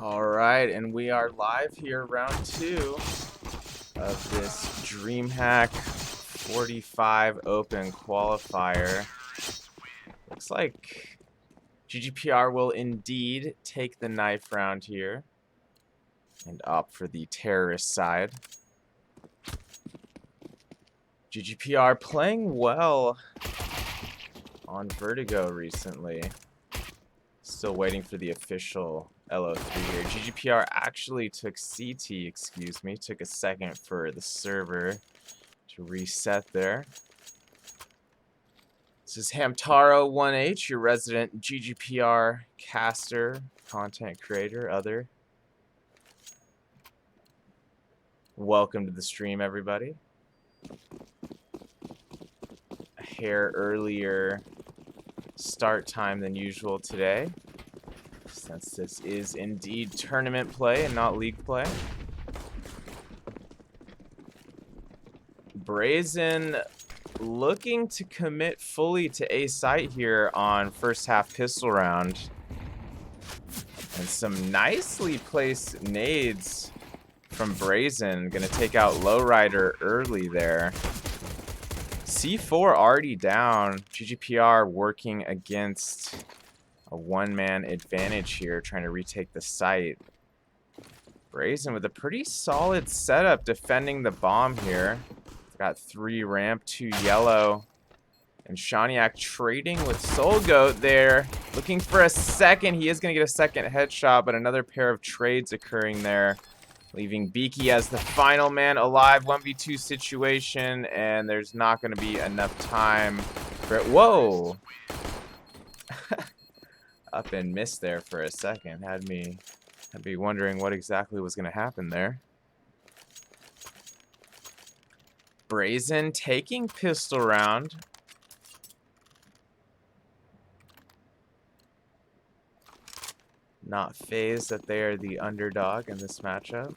All right, and we are live here, round 2 of this DreamHack 45 Open qualifier. Looks like GGPR will indeed take the knife round here and opt for the terrorist side. GGPR playing well on Vertigo recently. Still waiting for the official LO3 here. GGPR actually took took a second for the server to reset there. This is Hamtaro 1H, your resident GGPR caster, content creator, other. Welcome to the stream, everybody. A hair earlier start time than usual today, since this is indeed tournament play and not league play. Brazen looking to commit fully to A site here on first half pistol round. And some nicely placed nades from Brazen. Gonna take out Lowrider early there. C4 already down. GGPR working against a one-man advantage here, trying to retake the site. Brazen with a pretty solid setup defending the bomb here. Got 3 ramp, 2 yellow. And Shaniak trading with Soul Goat there. Looking for a second. He is going to get a second headshot, but another pair of trades occurring there. Leaving Beaky as the final man alive. 1v2 situation, and there's not going to be enough time for it. Whoa! Up and missed there for a second. Had me wondering what exactly was going to happen there. Brazen taking pistol round. Not phased that they are the underdog in this matchup.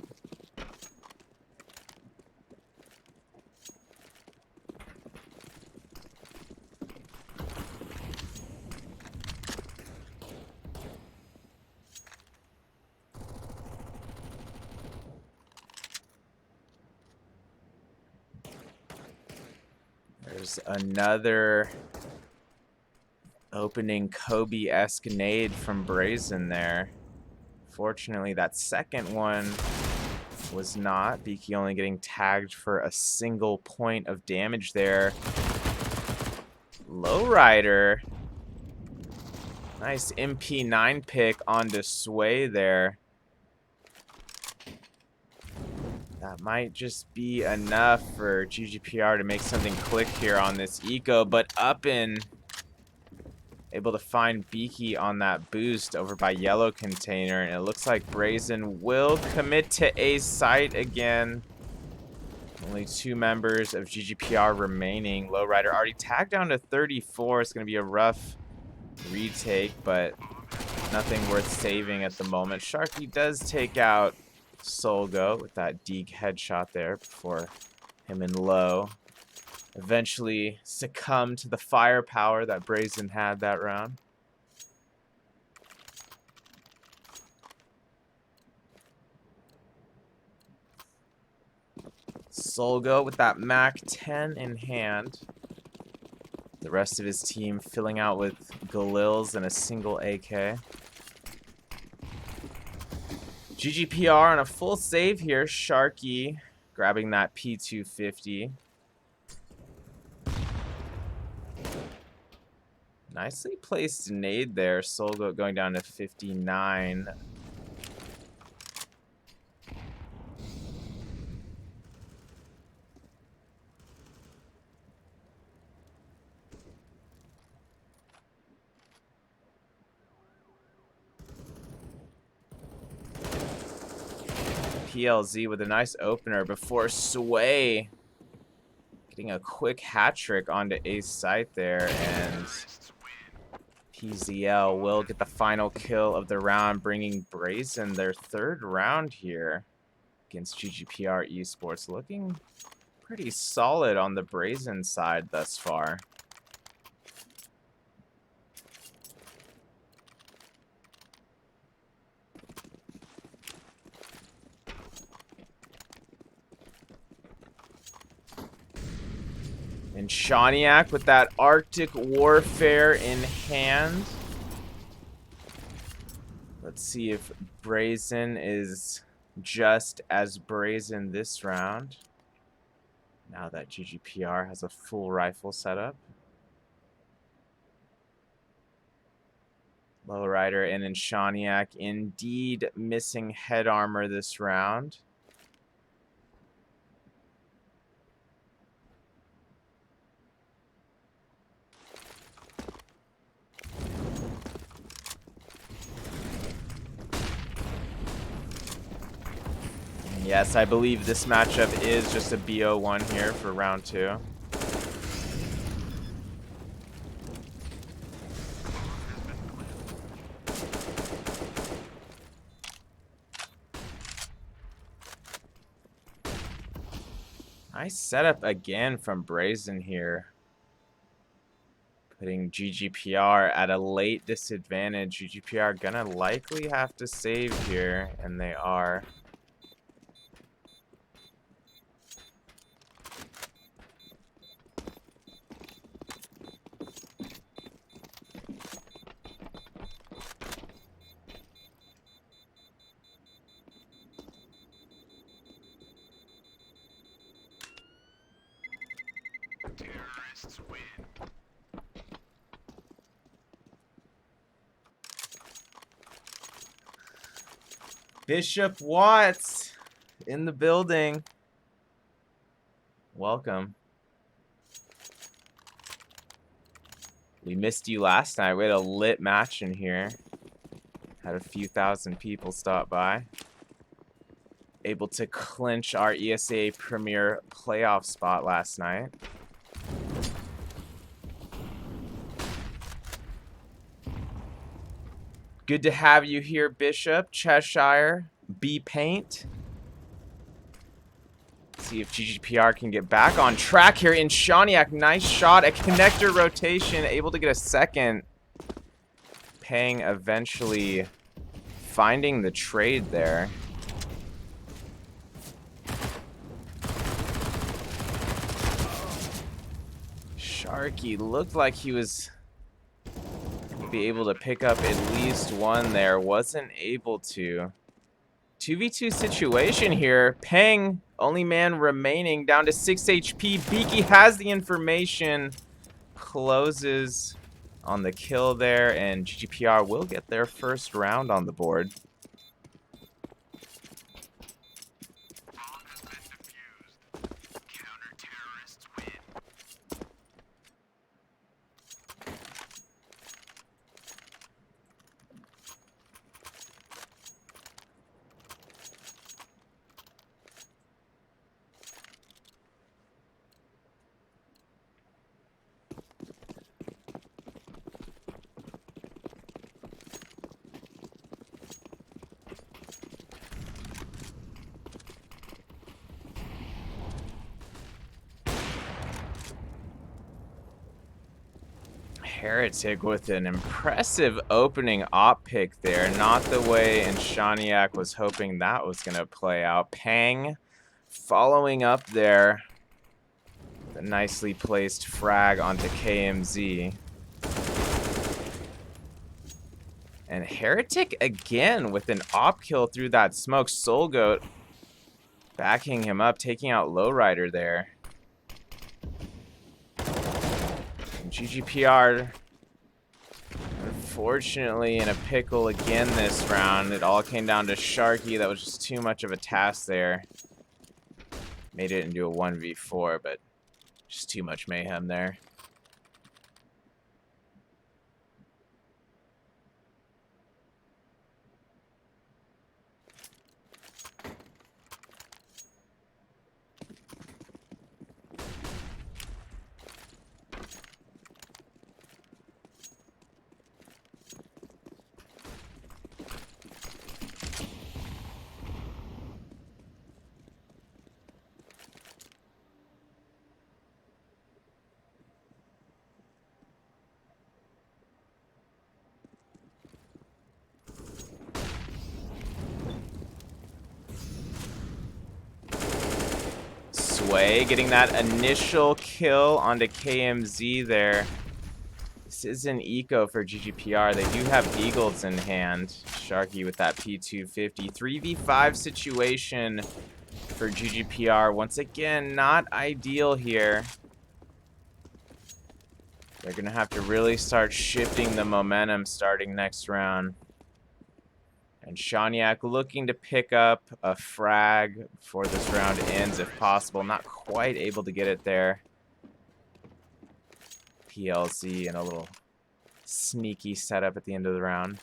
There's another opening Kobe-esque nade from Brazen there. Fortunately, that second one was not. Beaky only getting tagged for a single point of damage there. Lowrider. Nice MP9 pick onto Sway there. That might just be enough for GGPR to make something click here on this eco, but Uppin able to find Beaky on that boost over by yellow container, and it looks like Brazen will commit to A site again. Only 2 members of GGPR remaining. Lowrider already tagged down to 34. It's going to be a rough retake, but nothing worth saving at the moment. Sharky does take out Solgo with that Deeg headshot there before him and Low eventually succumb to the firepower that Brazen had that round. Solgo with that Mac 10 in hand. The rest of his team filling out with Galils and a single AK. GGPR on a full save here. Sharky grabbing that P250. Nicely placed nade there. Solgo going down to 59. PLZ with a nice opener before Sway getting a quick hat trick onto Ace site there, and PZL will get the final kill of the round, bringing Brazen their 3rd round here against GGPR Esports. Looking pretty solid on the Brazen side thus far. And Shawniak with that Arctic Warfare in hand. Let's see if Brazen is just as brazen this round. Now that GGPR has a full rifle setup. Lowrider and Shawniak indeed missing head armor this round. Yes, I believe this matchup is just a BO1 here for round 2. Nice setup again from Brazen here. Putting GGPR at a late disadvantage. GGPR gonna likely have to save here, and they are. Terrorists win. Bishop Watts in the building. Welcome. We missed you last night. We had a lit match in here. Had a few thousand people stop by. Able to clinch our ESA Premier playoff spot last night. Good to have you here, Bishop, Cheshire, B-Paint. See if GGPR can get back on track here in Shawniak. Nice shot, a connector rotation, able to get a second. Pang eventually finding the trade there. Sharky looked like he was be able to pick up at least one there. Wasn't able to. 2v2 situation here. Pang, only man remaining, down to 6 HP. Beaky has the information. Closes on the kill there, and GGPR will get their first round on the board. Heretic with an impressive opening op pick there. Not the way Shawniak was hoping that was going to play out. Pang following up there. The nicely placed frag onto KMZ. And Heretic again with an op kill through that smoke. Soul Goat backing him up, taking out Lowrider there. GGPR, unfortunately, in a pickle again this round. It all came down to Sharky. That was just too much of a task there. Made it into a 1v4, but just too much mayhem there. way, getting that initial kill onto KMZ there. This is an eco for GGPR. They do have Eagles in hand. Sharky with that P250. 3v5 situation for GGPR. Once again, not ideal here. They're going to have to really start shifting the momentum starting next round. And Shaniak looking to pick up a frag before this round ends if possible. Not quite able to get it there. PLZ and a little sneaky setup at the end of the round.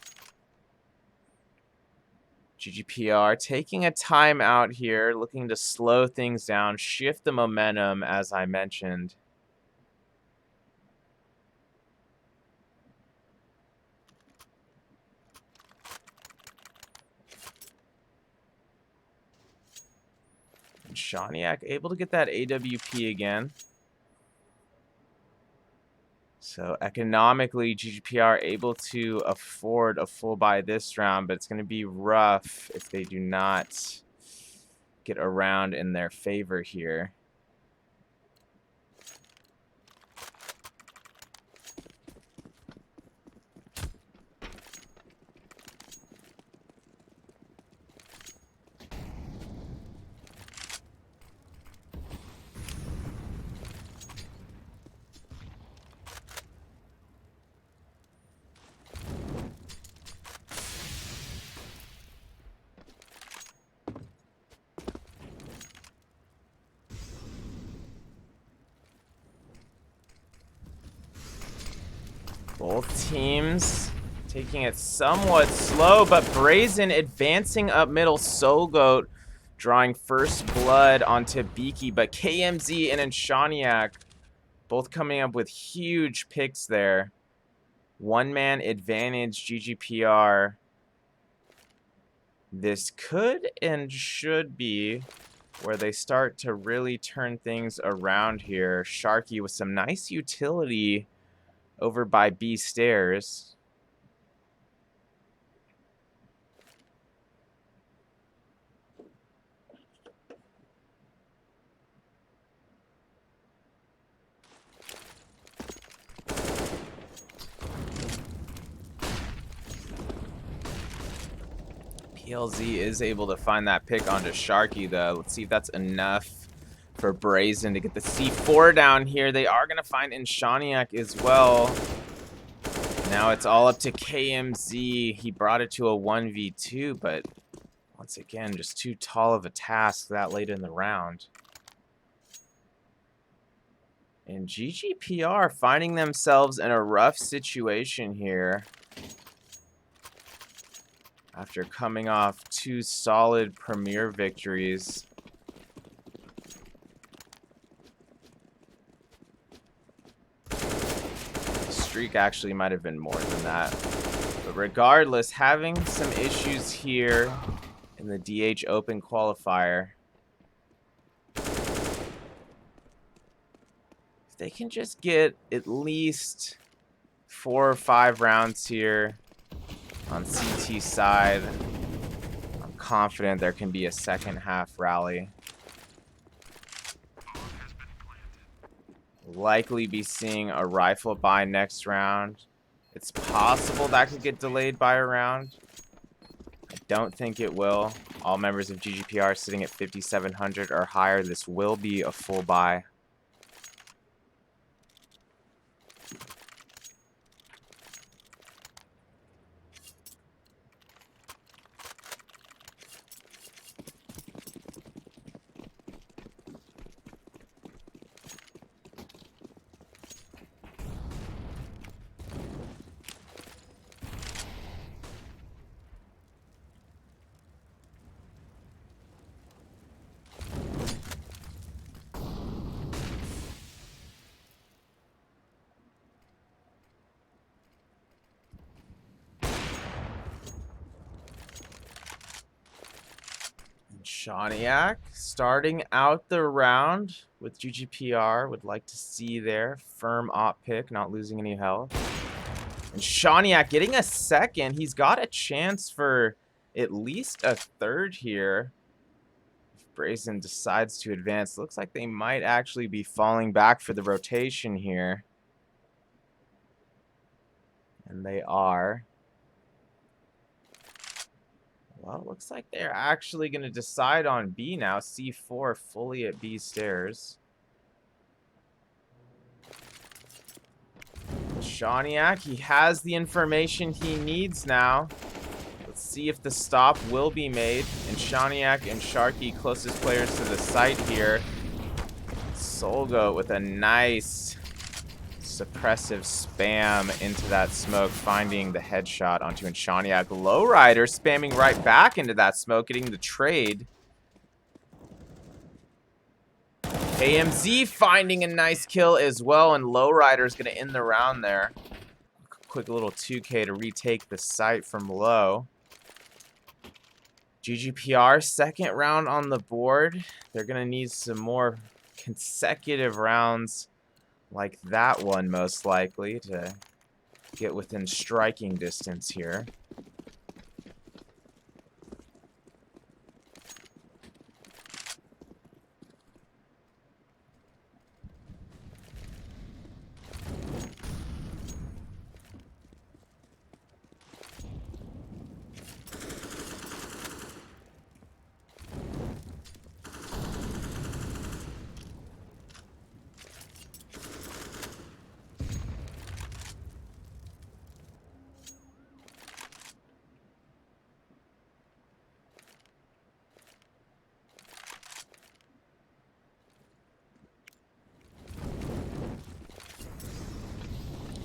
GGPR taking a timeout here, looking to slow things down, shift the momentum as I mentioned. And Shaniak able to get that AWP again. So economically, GGPR able to afford a full buy this round, but it's going to be rough if they do not get around in their favor here. Both teams taking it somewhat slow, but Brazen advancing up middle. Soulgoat drawing first blood onto Beaky, but KMZ and Shaniak both coming up with huge picks there. One-man advantage GGPR. This could and should be where they start to really turn things around here. Sharky with some nice utility over by B stairs. PLZ is able to find that pick onto Sharky though. Let's see if that's enough for Brazen to get the C4 down here. They are going to find Shaniak as well. Now it's all up to KMZ. He brought it to a 1v2, but once again, just too tall of a task that late in the round. And GGPR finding themselves in a rough situation here after coming off two solid Premier victories. Streak actually might have been more than that. But regardless, having some issues here in the DH Open qualifier. If they can just get at least 4 or 5 rounds here on CT side, I'm confident there can be a second half rally. Likely be seeing a rifle buy next round. It's possible that could get delayed by a round. I don't think it will. All members of GGPR sitting at 5,700 or higher. This will be a full buy. Shaniak starting out the round with GGPR. Would like to see there. Firm op pick, not losing any health. And Shaniak getting a second. He's got a chance for at least a third here. If Brazen decides to advance. Looks like they might actually be falling back for the rotation here. And they are. Well, it looks like they're actually going to decide on B now. C4 fully at B stairs. Shawniak, he has the information he needs now. Let's see if the stop will be made. And Shawniak and Sharky, closest players to the site here. Solgoat with a nice suppressive spam into that smoke, finding the headshot onto Shawniak. Lowrider spamming right back into that smoke, getting the trade. AMZ finding a nice kill as well, and Lowrider's going to end the round there. Quick little 2K to retake the site from low. GGPR, second round on the board. They're going to need some more consecutive rounds like that one, most likely, to get within striking distance here.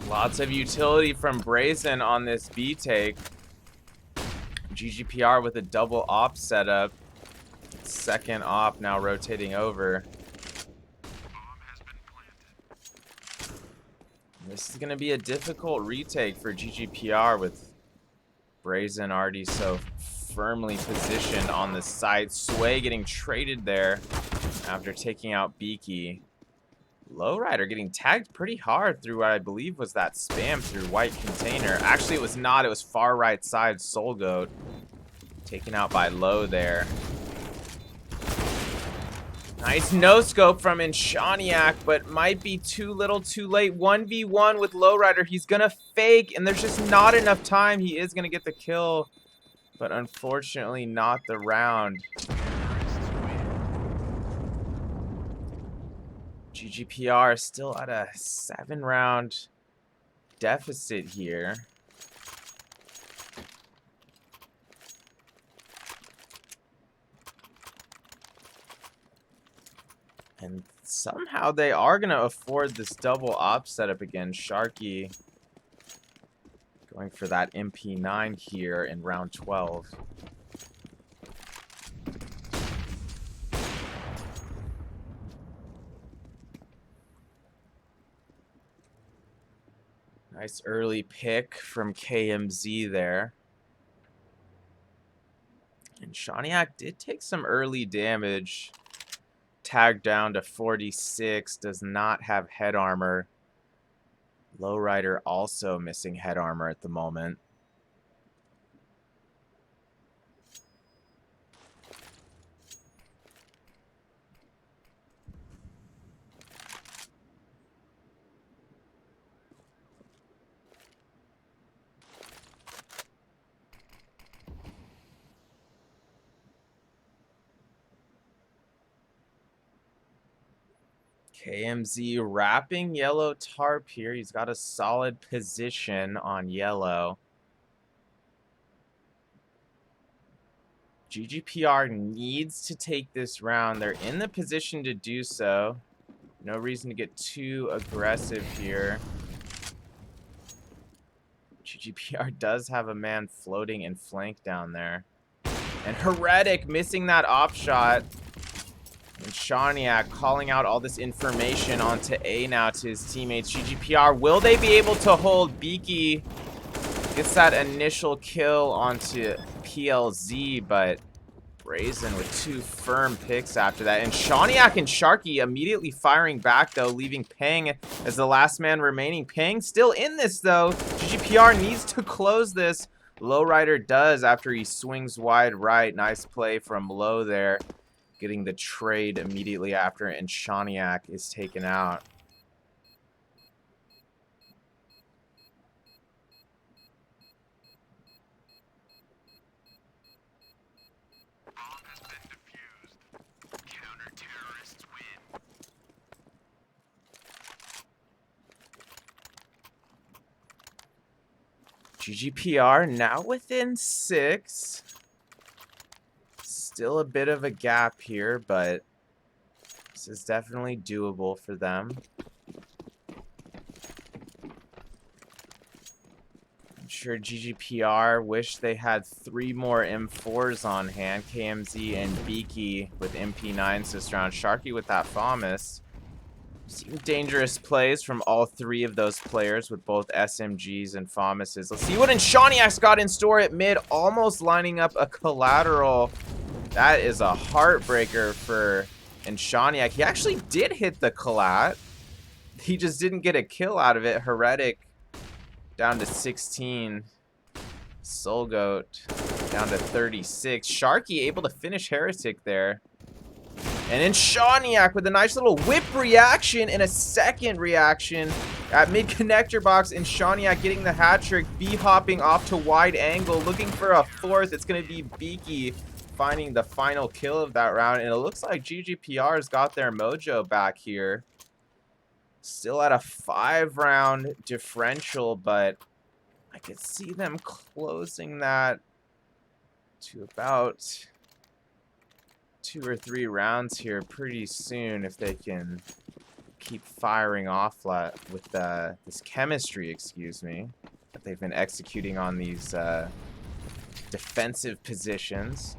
Lots of utility from Brazen on this B take. GGPR with a double op setup. Second op now rotating over. This is going to be a difficult retake for GGPR with Brazen already so firmly positioned on the site. Sway getting traded there after taking out Beaky. Lowrider getting tagged pretty hard through what I believe was that spam through white container. Actually, it was not. It was far right side Solgoat. Taken out by Low there. Nice no-scope from Shawniak, but might be too little too late. 1v1 with Lowrider. He's going to fake, and there's just not enough time. He is going to get the kill, but unfortunately not the round. GGPR still at a 7-round deficit here. And somehow they are going to afford this double op setup again. Sharky going for that MP9 here in round 12. Nice early pick from KMZ there. And Shawniak did take some early damage. Tagged down to 46. Does not have head armor. Lowrider also missing head armor at the moment. KMZ wrapping yellow tarp here. He's got a solid position on yellow. GGPR needs to take this round. They're in the position to do so. No reason to get too aggressive here. GGPR does have a man floating in flank down there. And Heretic missing that op shot. And Shawniak calling out all this information onto A now to his teammates. GGPR, will they be able to hold? Beaky gets that initial kill onto PLZ, but Brazen with 2 firm picks after that. And Shawniak and Sharky immediately firing back, though, leaving Peng as the last man remaining. Peng still in this, though. GGPR needs to close this. Lowrider does after he swings wide right. Nice play from Low there. getting the trade immediately after, and Shaniak is taken out. Bomb has been defused. Counter-terrorists win. GGPR now within 6. Still a bit of a gap here, but this is definitely doable for them. I'm sure GGPR wish they had 3 more M4s on hand. KMZ and Beaky with MP9s this round. Sharky with that FAMAS. Seen dangerous plays from all 3 of those players with both SMGs and FAMASs. Let's see what Shaniak's got in store at mid, almost lining up a collateral. That is a heartbreaker for Shaniak. He actually did hit the collat. He just didn't get a kill out of it. Heretic down to 16. Soulgoat down to 36. Sharky able to finish Heretic there. And then Shaniak with a nice little whip reaction and a second reaction at mid-connector box. And Shaniak getting the hat trick. B-hopping off to wide angle. Looking for a 4th. It's going to be Beaky finding the final kill of that round. And it looks like GGPR's got their mojo back here. Still at a 5-round differential, but I could see them closing that to about 2 or 3 rounds here pretty soon if they can keep firing off with this chemistry, excuse me, that they've been executing on these defensive positions.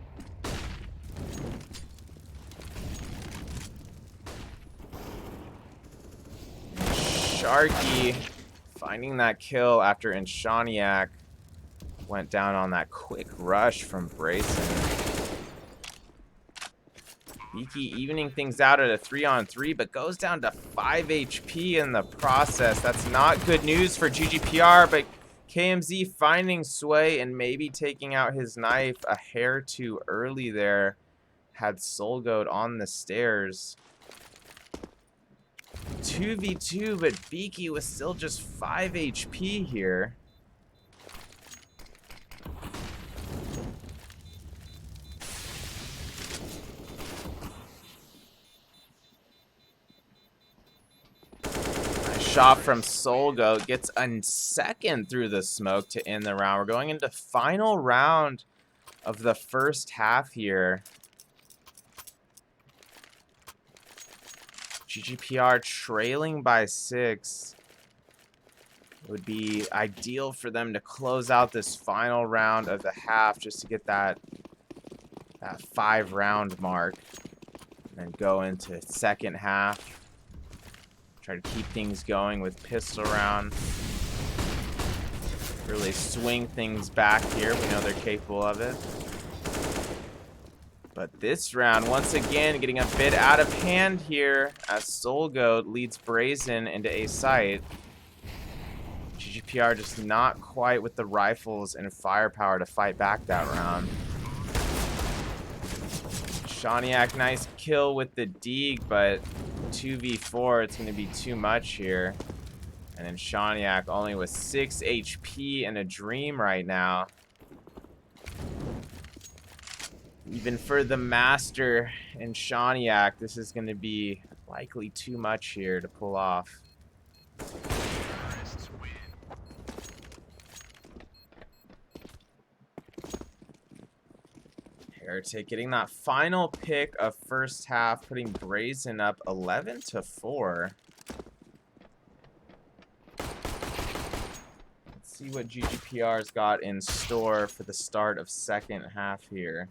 Sharky finding that kill after Shaniak went down on that quick rush from Brazen. Beaky evening things out at a 3-on-3, but goes down to 5 HP in the process. That's not good news for GGPR, but KMZ finding sway and maybe taking out his knife a hair too early there. Had Soulgoat on the stairs. 2v2, but Beaky was still just 5 HP here. Shot from Soulgoat gets a second through the smoke to end the round. We're going into final round of the first half here. GGPR trailing by 6. It would be ideal for them to close out this final round of the half just to get that 5-round mark and then go into second half. Try to keep things going with pistol round. Really swing things back here. We know they're capable of it. But this round, once again, getting a bit out of hand here as Soulgoat leads Brazen into a site. GGPR just not quite with the rifles and firepower to fight back that round. Shaniak, nice kill with the Deeg, but 2v4, it's going to be too much here. And then Shaniak only with 6 HP and a dream right now. Even for the Master and Shaniak, this is going to be likely too much here to pull off. Terrorists win. Heretic getting that final pick of first half, putting Brazen up 11-4. Let's see what GGPR's got in store for the start of second half here.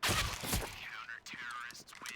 Counter-terrorists win.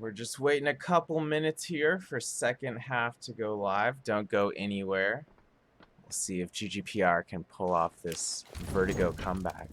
We're just waiting a couple minutes here for second half to go live. Don't go anywhere. We'll see if GGPR can pull off this vertigo comeback.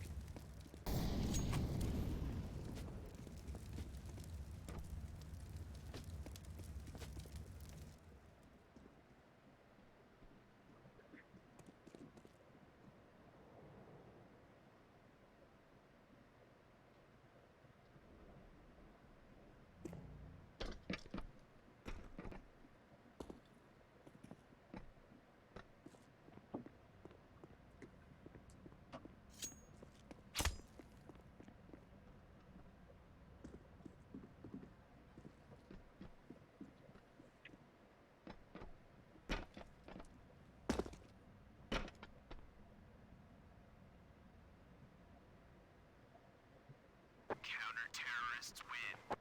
Counter-terrorists win.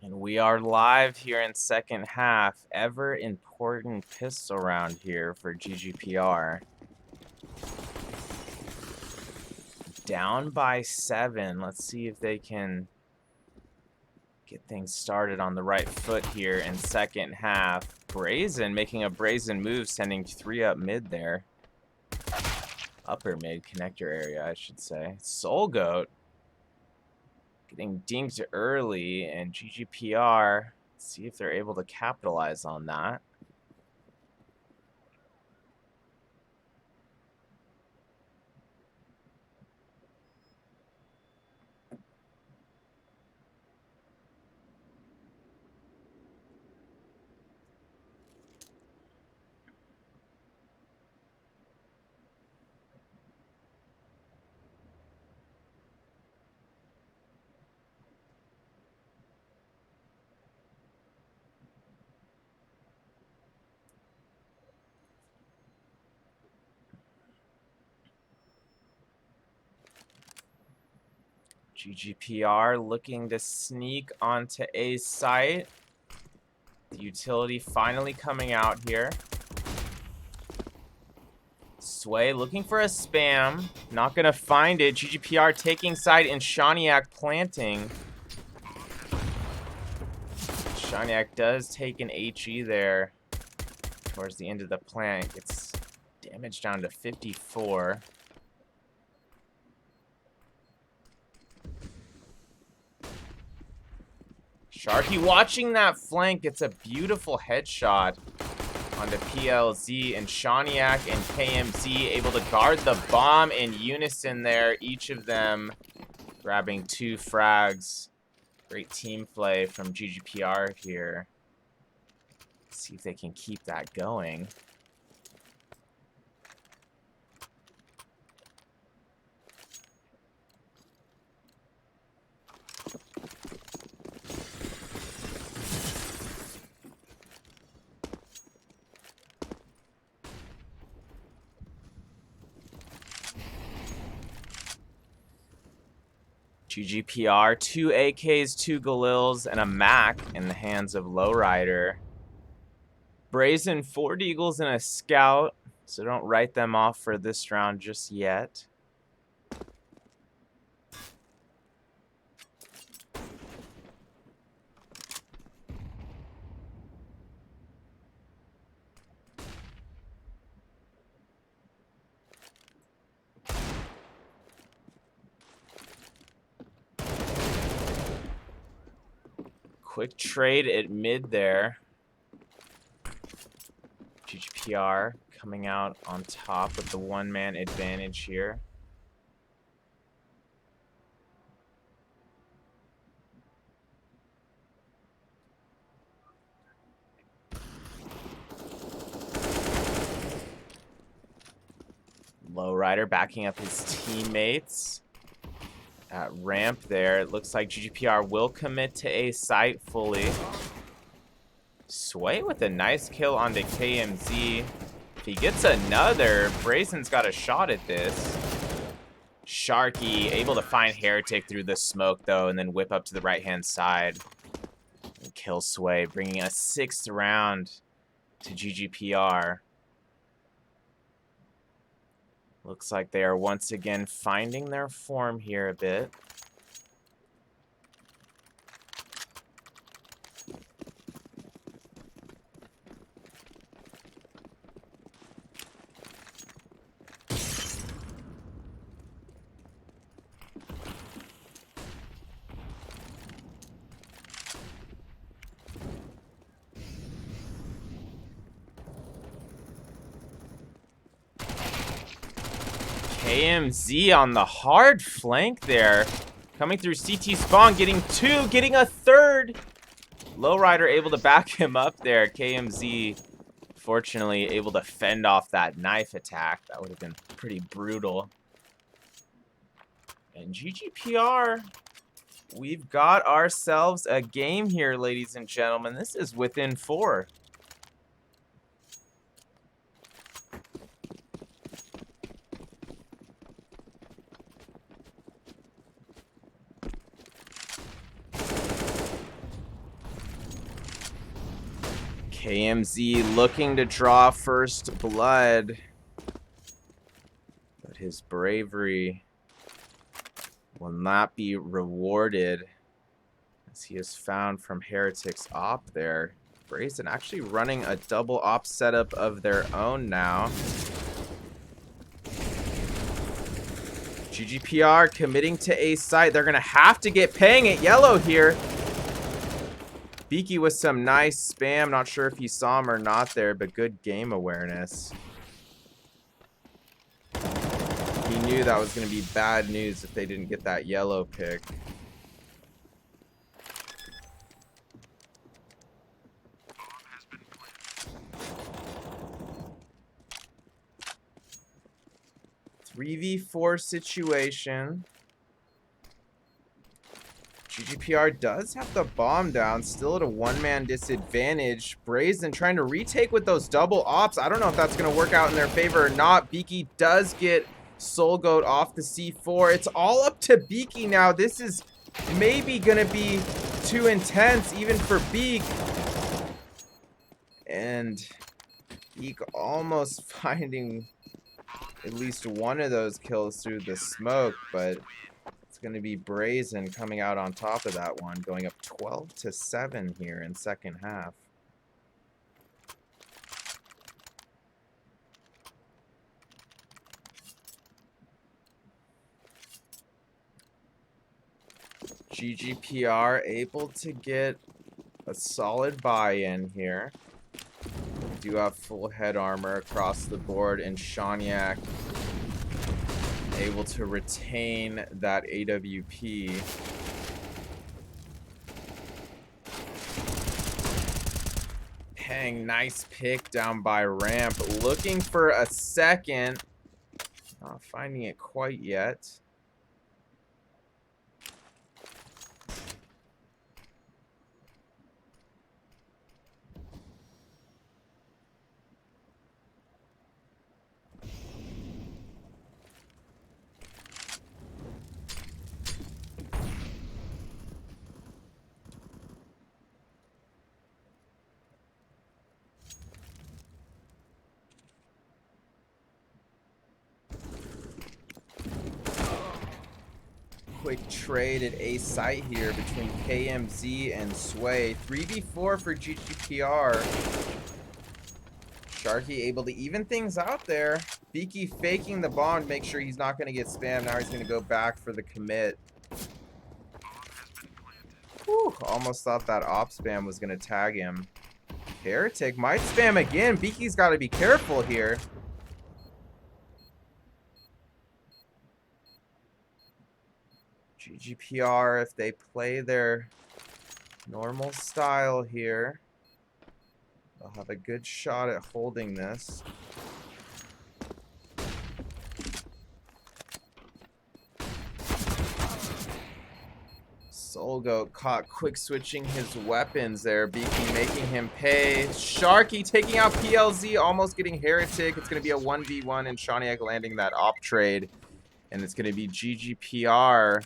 And we are live here in second half. Ever important pistol round here for GGPR. Down by 7. Let's see if they can get things started on the right foot here in second half. Brazen making a brazen move, sending 3 up mid there. Upper mid connector area, I should say. Soul Goat getting dinked early, and GGPR, see if they're able to capitalize on that. GGPR looking to sneak onto A site. The utility finally coming out here. Sway looking for a spam. Not going to find it. GGPR taking side and Shaniak planting. Shaniak does take an HE there towards the end of the plant. Gets damage down to 54. Sharky watching that flank, gets a beautiful headshot onto PLZ, and Shaniak and KMZ able to guard the bomb in unison there, each of them grabbing 2 frags. Great team play from GGPR here. See if they can keep that going. GGPR, 2 AKs, 2 Galils, and a Mac in the hands of Lowrider. Brazen, 4 Deagles and a Scout, so don't write them off for this round just yet. Quick trade at mid there. GGPR coming out on top with the one-man advantage here. Lowrider backing up his teammates. At ramp there, it looks like GGPR will commit to A site fully. Sway with a nice kill onto KMZ. If he gets another, Brazen's got a shot at this. Sharky able to find Heretic through the smoke, though, and then whip up to the right-hand side. And kill Sway, bringing a 6th round to GGPR. Looks like they are once again finding their form here a bit. KMZ on the hard flank there. Coming through CT spawn, getting 2, getting a 3rd. Lowrider able to back him up there. KMZ, fortunately, able to fend off that knife attack. That would have been pretty brutal. And GGPR, we've got ourselves a game here, ladies and gentlemen. This is within 4. KMZ looking to draw first blood, but his bravery will not be rewarded as he is found from Heretic's op there. Brazen actually running a double op setup of their own now. GGPR committing to a site. They're going to have to get paying it yellow here. Beaky with some nice spam. Not sure if he saw him or not there, but good game awareness. He knew that was going to be bad news if they didn't get that yellow pick. Bomb has been planted. 3v4 situation. GGPR does have the bomb down, still at a one-man disadvantage. Brazen trying to retake with those double ops. I don't know if that's going to work out in their favor or not. Beaky does get Soul Goat off the C4. It's all up to Beaky now. This is maybe going to be too intense even for Beak. And Beak almost finding at least one of those kills through the smoke, but going to be Brazen coming out on top of that one, going up 12-7 here in second half. GGPR able to get a solid buy-in here. We do have full head armor across the board, and Shaniak able to retain that AWP. Peng, nice pick down by ramp. Looking for a second. Not finding it quite yet. Quick trade at a site here between KMZ and Sway. 3v4 for GGPR. Sharky able to even things out there. Beaky faking the bomb to make sure he's not going to get spammed. Now he's going to go back for the commit. Whew, almost thought that op spam was going to tag him. Heretic might spam again. Beaky's got to be careful here. GGPR, if they play their normal style here, they'll have a good shot at holding this. Solgoat caught quick switching his weapons there. Beaky making him pay. Sharky taking out PLZ, almost getting Heretic. It's going to be a 1v1 and Shawniak landing that op trade. And it's going to be GGPR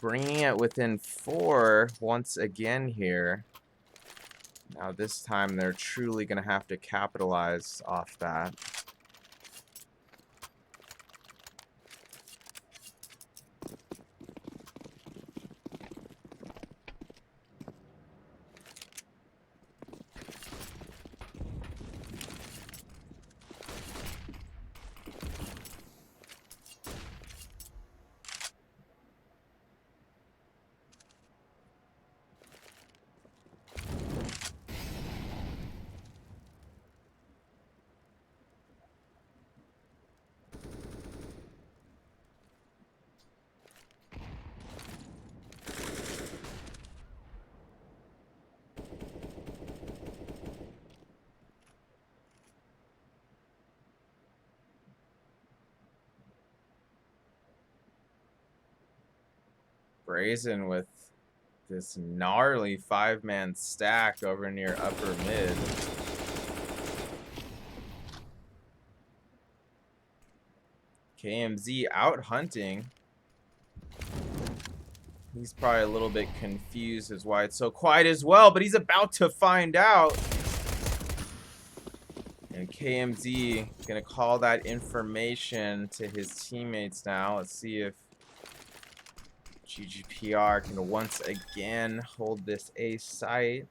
bringing it within 4 once again here. Now this time they're truly going to have to capitalize off that. Brazen with this gnarly 5-man stack over near upper mid. KMZ out hunting. He's probably a little bit confused as why it's so quiet as well, but he's about to find out. And KMZ gonna call that information to his teammates now. Let's see if GGPR can once again hold this A site.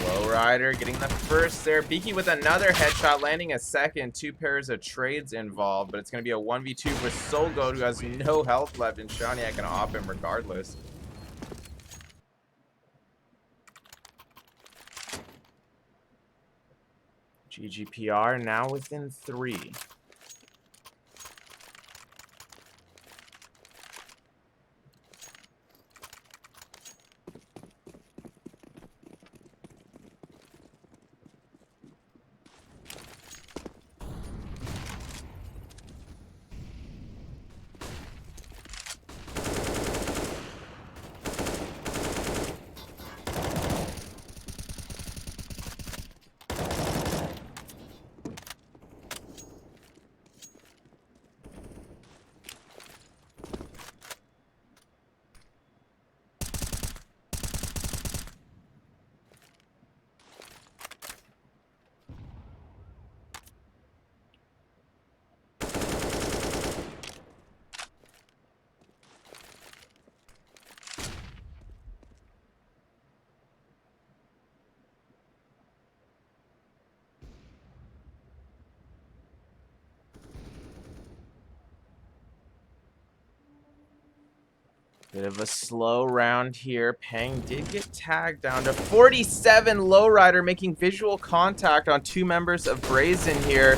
Lowrider getting the first there. Beaky with another headshot, landing a second. 2 pairs of trades involved, but it's going to be a 1v2 with Solgoat, who has no health left, and Shawniak gonna op him regardless. GGPR now within 3. Bit of a slow round here. Pang did get tagged down to 47. Lowrider making visual contact on 2 members of Brazen here.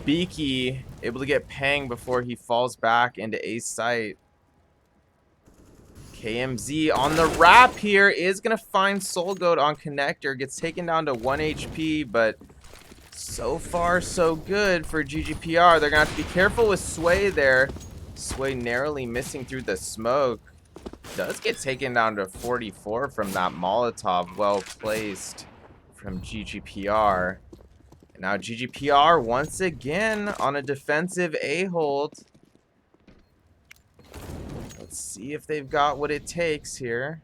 Beaky able to get Pang before he falls back into A site. KMZ on the wrap here is going to find Solgoat on connector. Gets taken down to 1 HP, but so far so good for GGPR. They're going to have to be careful with Sway there. Sway narrowly missing through the smoke. Does get taken down to 44 from that Molotov. Well placed from GGPR. And now GGPR once again on a defensive A-hold. Let's see if they've got what it takes here.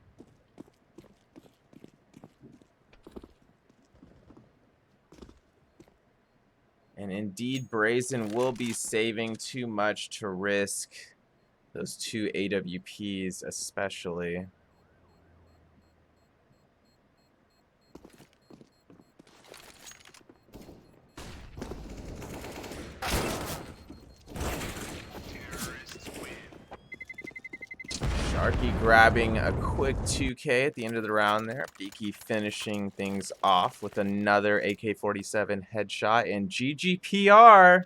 And indeed, Brazen will be saving too much to risk those 2 AWPs especially. Sharky grabbing a quick 2K at the end of the round there. Beaky finishing things off with another AK-47 headshot. And GGPR,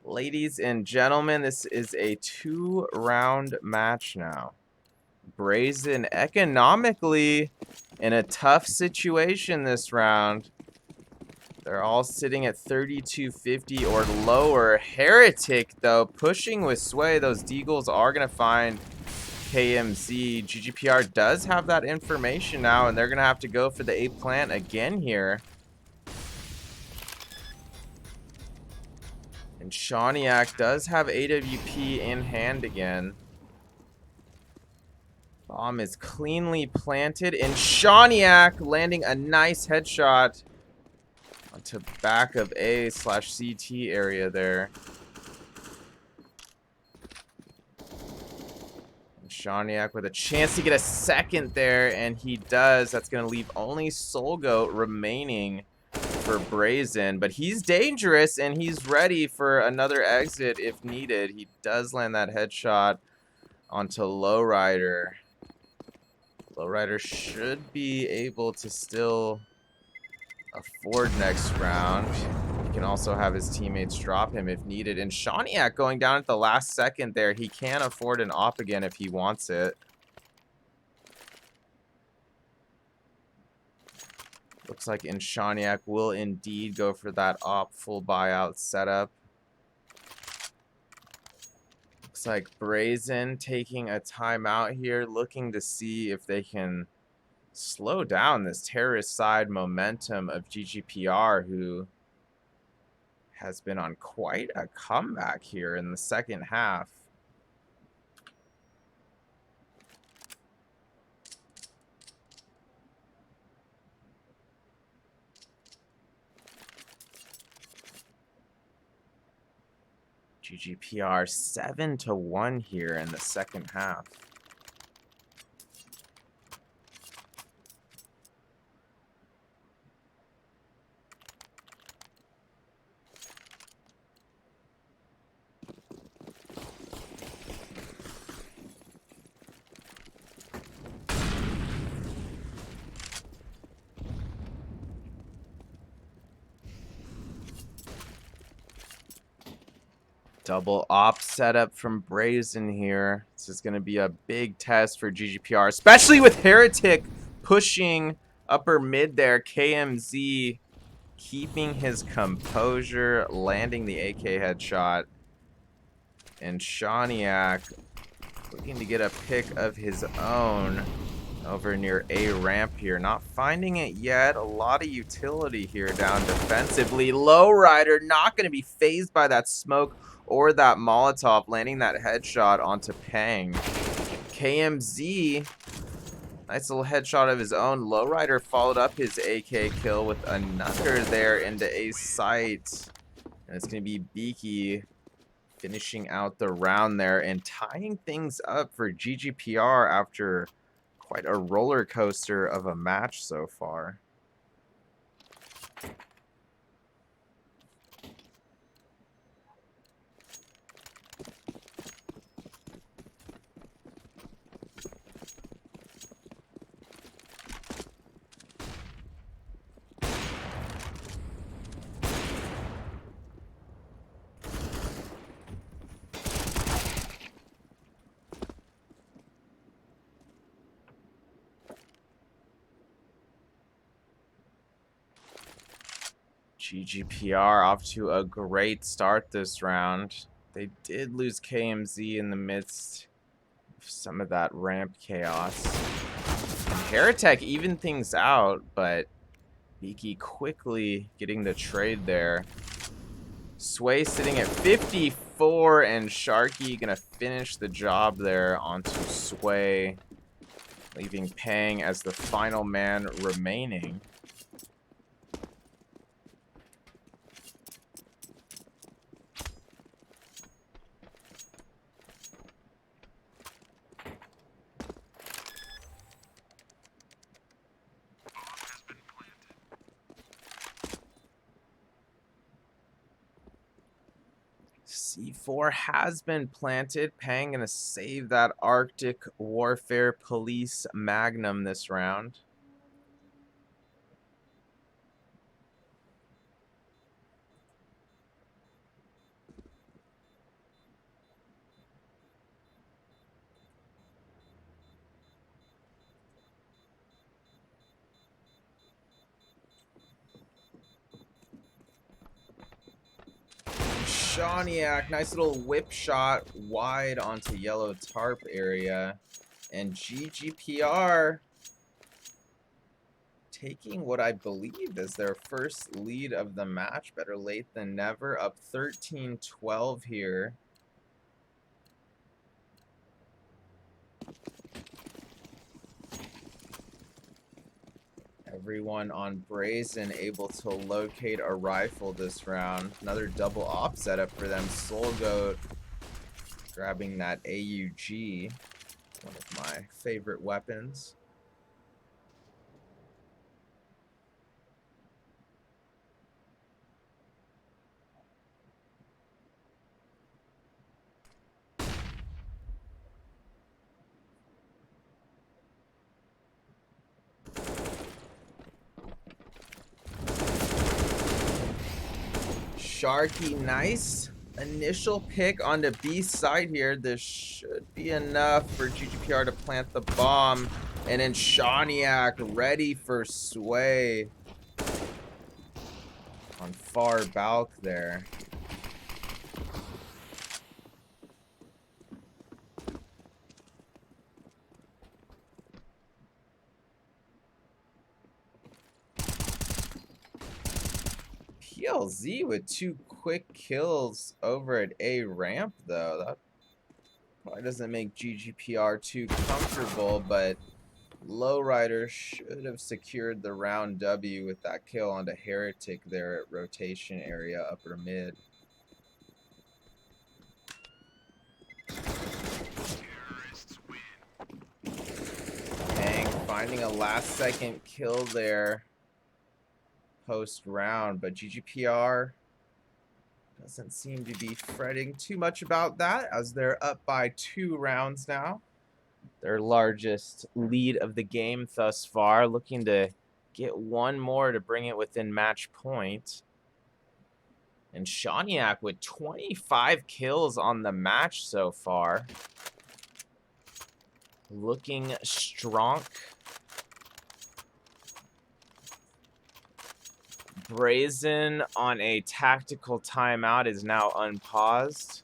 ladies and gentlemen, this is a 2-round match now. Brazen economically in a tough situation this round. They're all sitting at 3250 or lower. Heretic, though, pushing with Sway. Those Deagles are going to find KMZ. GGPR does have that information now, and they're going to have to go for the A plant again here. And Shawniak does have AWP in hand again. Bomb is cleanly planted, and Shawniak landing a nice headshot onto back of A/CT area there. And Shawniak with a chance to get a second there, and he does. That's going to leave only Soulgoat remaining for Brazen, but he's dangerous and he's ready for another exit if needed. He does land that headshot onto Lowrider. Lowrider should be able to still afford next round. He can also have his teammates drop him if needed. And Shawniak going down at the last second there. He can afford an op again if he wants it. Looks like Shawniak will indeed go for that op full buyout setup. Looks like Brazen taking a timeout here, looking to see if they can slow down this terrorist side momentum of GGPR, who has been on quite a comeback here in the second half. GGPR 7-1 here in the second half. Double op setup from Brazen here. This is going to be a big test for GGPR, especially with Heretic pushing upper mid there. KMZ keeping his composure, landing the AK headshot. And Shawniak looking to get a pick of his own over near A ramp here. Not finding it yet. A lot of utility here down defensively. Lowrider not going to be phased by that smoke or that Molotov, landing that headshot onto Pang. KMZ, nice little headshot of his own. Lowrider followed up his AK kill with another there into A site. And it's going to be Beaky finishing out the round there and tying things up for GGPR after quite a roller coaster of a match so far. GGPR off to a great start this round. They did lose KMZ in the midst of some of that ramp chaos. And Heretic even things out, but Beaky quickly getting the trade there. Sway sitting at 54, and Sharky gonna finish the job there onto Sway, leaving Pang as the final man remaining. C4 has been planted. Pang gonna save that Arctic Warfare Police Magnum this round. Shawniak, nice little whip shot wide onto yellow tarp area. And GGPR taking what I believe is their first lead of the match. Better late than never. Up 13-12 here. Everyone on Brazen able to locate a rifle this round. Another double op setup for them. Soul Goat grabbing that AUG. One of my favorite weapons. Sharky, nice initial pick on the B side here. This should be enough for GGPR to plant the bomb. And then Shawniak ready for Sway on far balk there. PLZ with 2 quick kills over at A ramp though. That probably doesn't make GGPR too comfortable, but Lowrider should have secured the round W with that kill onto Heretic there at rotation area upper mid. Dang, finding a last second kill there post round, but GGPR doesn't seem to be fretting too much about that as they're up by 2 rounds now. Their largest lead of the game thus far, looking to get one more to bring it within match point. And Shawniak with 25 kills on the match so far. Looking strong. Brazen on a tactical timeout is now unpaused.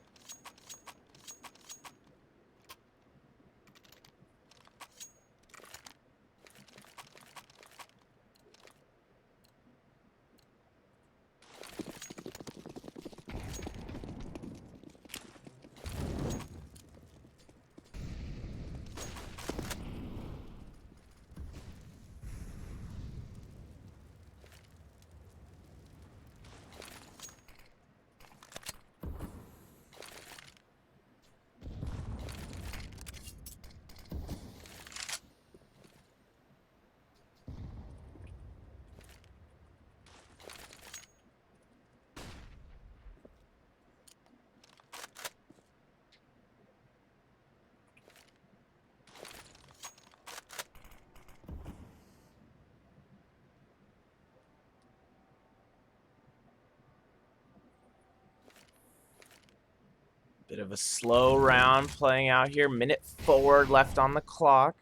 Bit of a slow round playing out here. Minute 4 left on the clock.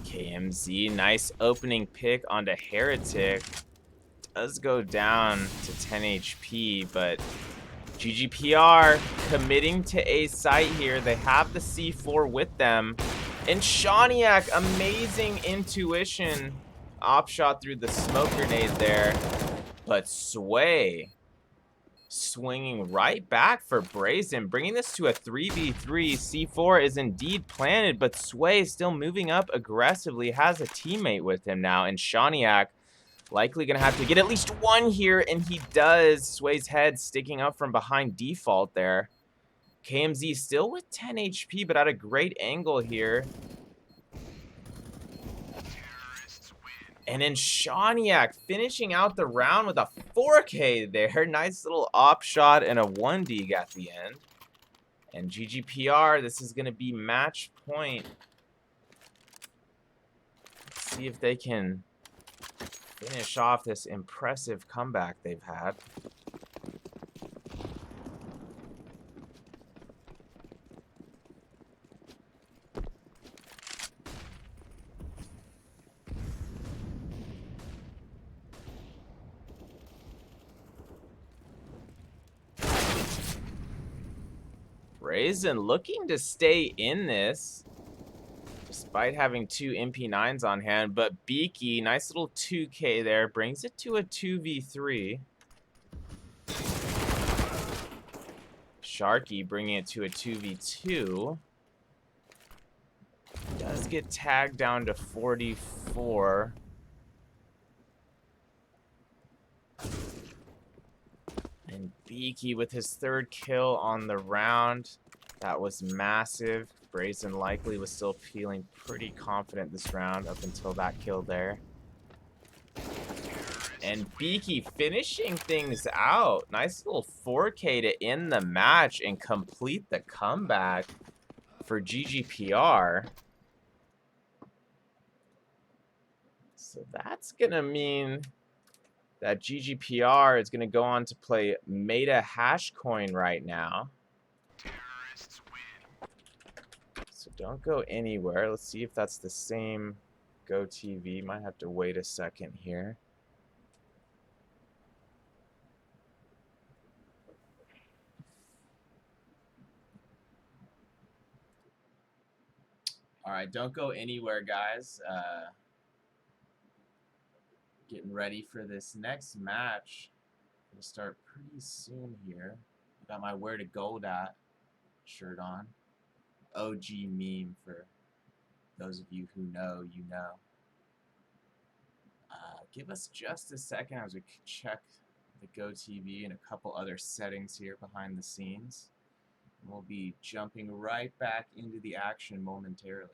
KMZ, nice opening pick onto Heretic. Does go down to 10 HP, but GGPR committing to a site here. They have the C4 with them. And Shawniak, amazing intuition. Op shot through the smoke grenade there. But Sway swinging right back for Brazen, bringing this to a 3v3. C4 is indeed planted, but Sway still moving up aggressively. Has a teammate with him now, and Shawniak likely going to have to get at least one here, and he does. Sway's head sticking up from behind default there. KMZ still with 10 HP, but at a great angle here. And then Shawniak finishing out the round with a 4K there. Nice little op shot and a 1D at the end. And GGPR, this is going to be match point. Let's see if they can finish off this impressive comeback they've had. Brazen looking to stay in this, despite having 2 MP9s on hand, but Beaky, nice little 2K there, brings it to a 2v3. Sharky bringing it to a 2v2. Does get tagged down to 44. And Beaky with his 3rd kill on the round. That was massive. Brazen likely was still feeling pretty confident this round up until that kill there. And Beaky finishing things out. Nice little 4K to end the match and complete the comeback for GGPR. So that's going to mean that GGPR is going to go on to play Meta Hashcoin right now. Terrorists win. So don't go anywhere. Let's see if that's the same Go TV. Might have to wait a second here. All right, don't go anywhere, guys. Getting ready for this next match. Gonna start pretty soon here. Got my Where to Gold At shirt on. OG meme for those of you who know, you know. Give us just a second as we check the Go TV and a couple other settings here behind the scenes. And we'll be jumping right back into the action momentarily.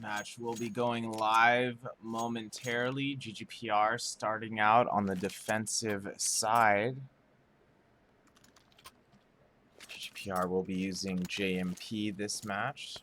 Match will be going live momentarily. GGPR starting out on the defensive side. GGPR will be using JMP this match.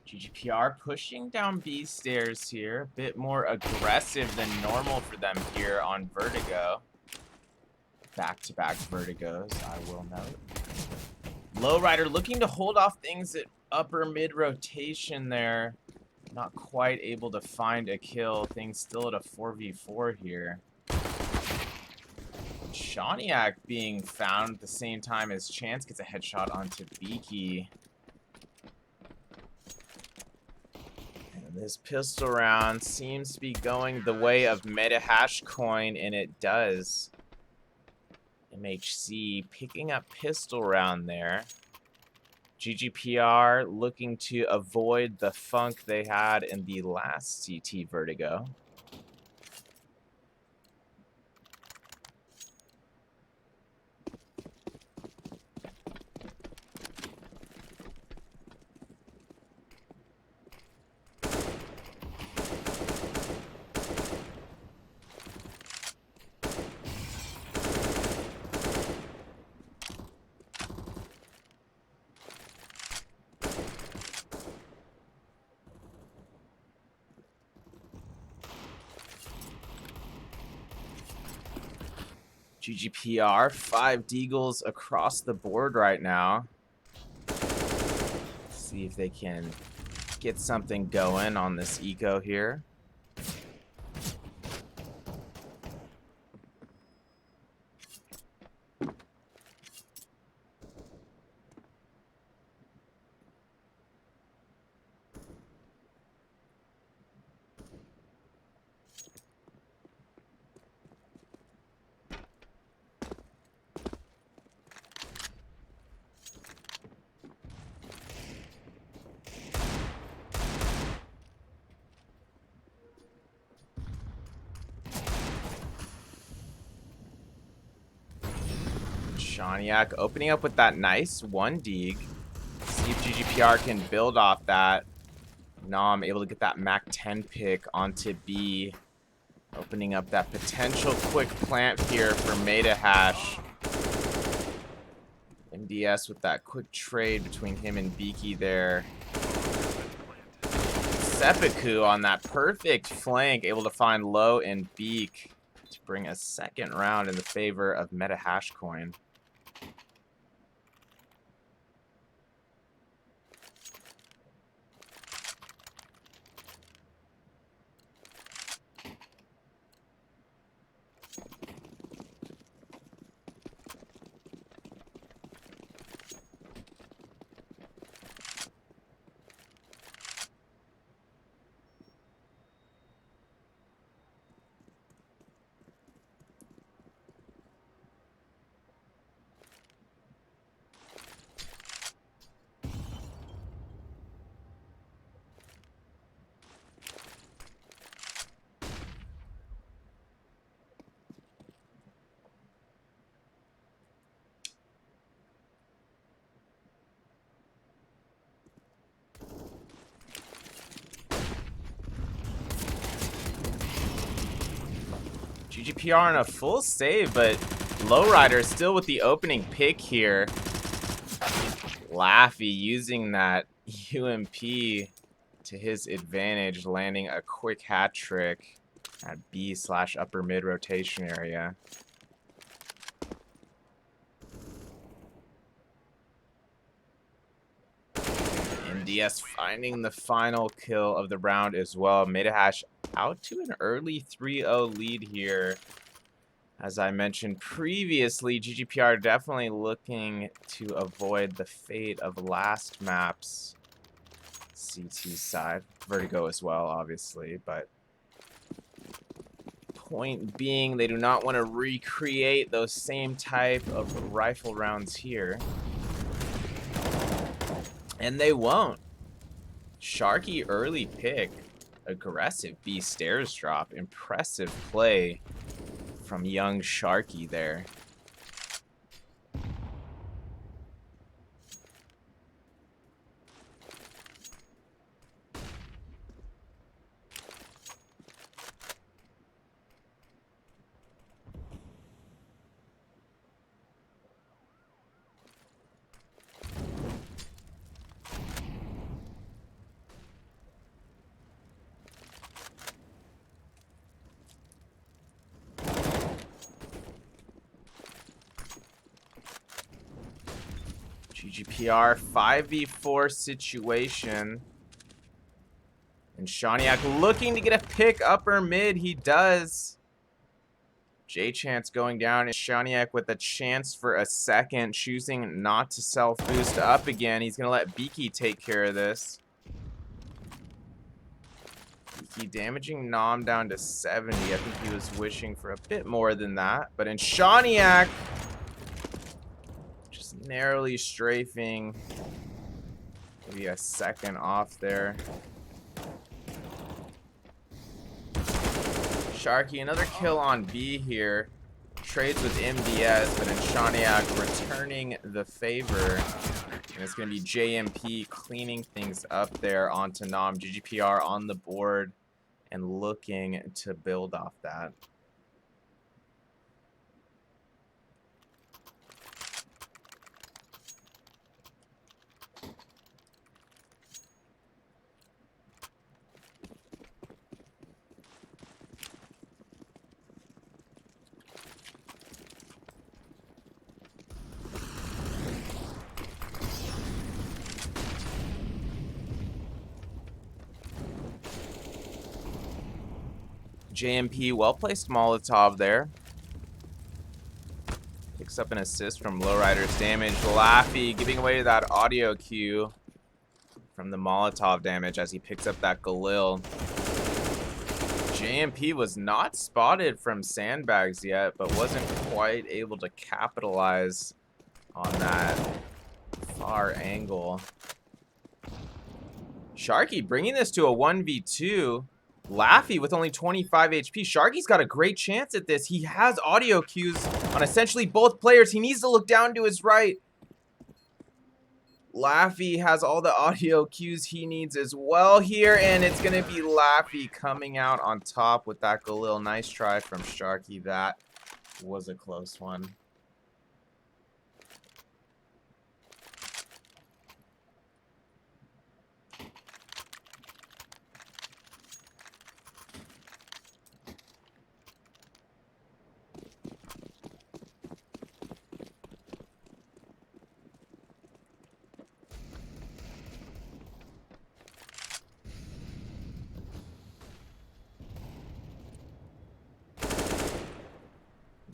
GGPR pushing down B stairs here. A bit more aggressive than normal for them here on Vertigo. Back-to-back Vertigos, I will note. Lowrider looking to hold off things at upper mid rotation there. Not quite able to find a kill. Things still at a 4v4 here. Shawniak being found at the same time as Chance gets a headshot onto Beaky. This pistol round seems to be going the way of MetaHashCoin, and it does. MHC picking up pistol round there. GGPR looking to avoid the funk they had in the last CT Vertigo. GGPR, 5 Deagles across the board right now. See if they can get something going on this eco here. Shawniak opening up with that nice 1 Deag. See if GGPR can build off that. Nom able to get that Mac 10 pick onto B. Opening up that potential quick plant here for MetaHash. MDS with that quick trade between him and Beaky there. Seppuku on that perfect flank, able to find Low and Beak to bring a second round in the favor of MetaHashCoin. GGPR on a full save, but Lowrider still with the opening pick here. Laffy using that UMP to his advantage, landing a quick hat trick at B/upper mid rotation area. MDS finding the final kill of the round as well. MetaHash out to an early 3-0 lead here. As I mentioned previously, GGPR definitely looking to avoid the fate of last map's CT side. Vertigo as well, obviously, but point being, they do not want to recreate those same type of rifle rounds here. And they won't. Sharky early pick. Aggressive B stairs drop. Impressive play from young Sharky there. GGPR 5v4 situation. And Shaniak looking to get a pick upper mid. He does. J-Chance going down. And Shaniak with a chance for a second. Choosing not to self-boost up again. He's going to let Beaky take care of this. Beaky damaging Nom down to 70. I think he was wishing for a bit more than that. But in Shaniak, just narrowly strafing. Maybe a second off there. Sharky, another kill on B here. Trades with MDS, but in Shaniak returning the favor. And it's going to be JMP cleaning things up there onto Nom. GGPR on the board and looking to build off that. JMP, well-placed Molotov there. Picks up an assist from Lowrider's damage. Laffy giving away that audio cue from the Molotov damage as he picks up that Galil. JMP was not spotted from sandbags yet, but wasn't quite able to capitalize on that far angle. Sharky bringing this to a 1v2. Laffy with only 25 HP. Sharky's got a great chance at this. He has audio cues on essentially both players. He needs to look down to his right. Laffy has all the audio cues he needs as well here, and it's going to be Laffy coming out on top with that Galil. Nice try from Sharky. That was a close one.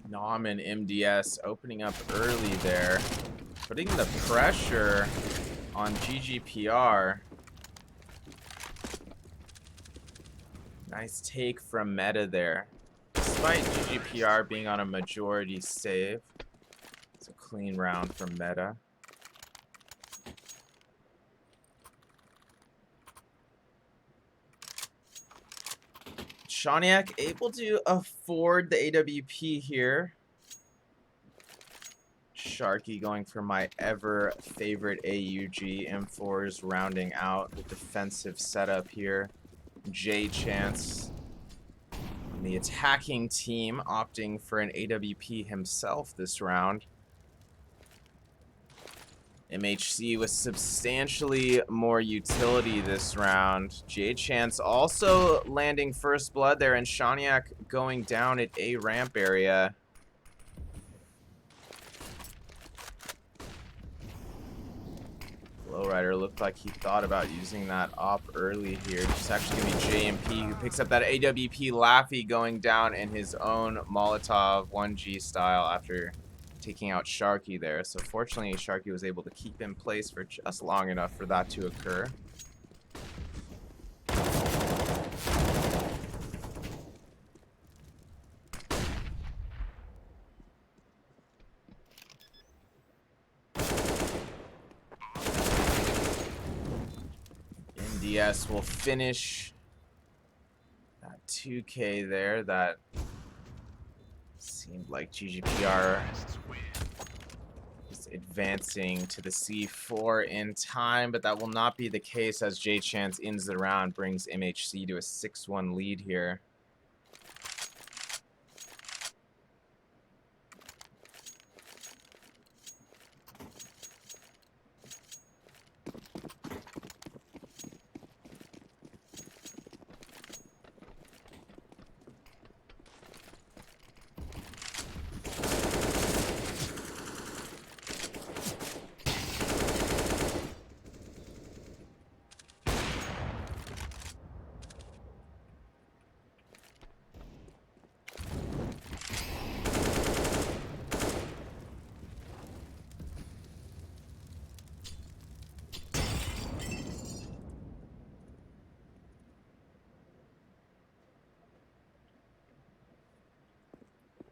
Nom and MDS opening up early there, putting the pressure on GGPR. Nice take from Meta there. Despite GGPR being on a majority save, it's a clean round from Meta. Shaniak able to afford the AWP here. Sharky going for my ever favorite AUG. M4s rounding out the defensive setup here. J-Chance on the attacking team opting for an AWP himself this round. MHC with substantially more utility this round. J-Chance also landing first blood there, and Shaniak going down at A ramp area. Lowrider looked like he thought about using that op early here. It's actually going to be JMP who picks up that AWP. Laffy going down in his own Molotov 1G style after taking out Sharky there. So fortunately, Sharky was able to keep in place for just long enough for that to occur. DS will finish that 2K there. That seemed like GGPR is advancing to the C4 in time, but that will not be the case as J-Chance ends the round, brings MHC to a 6-1 lead here.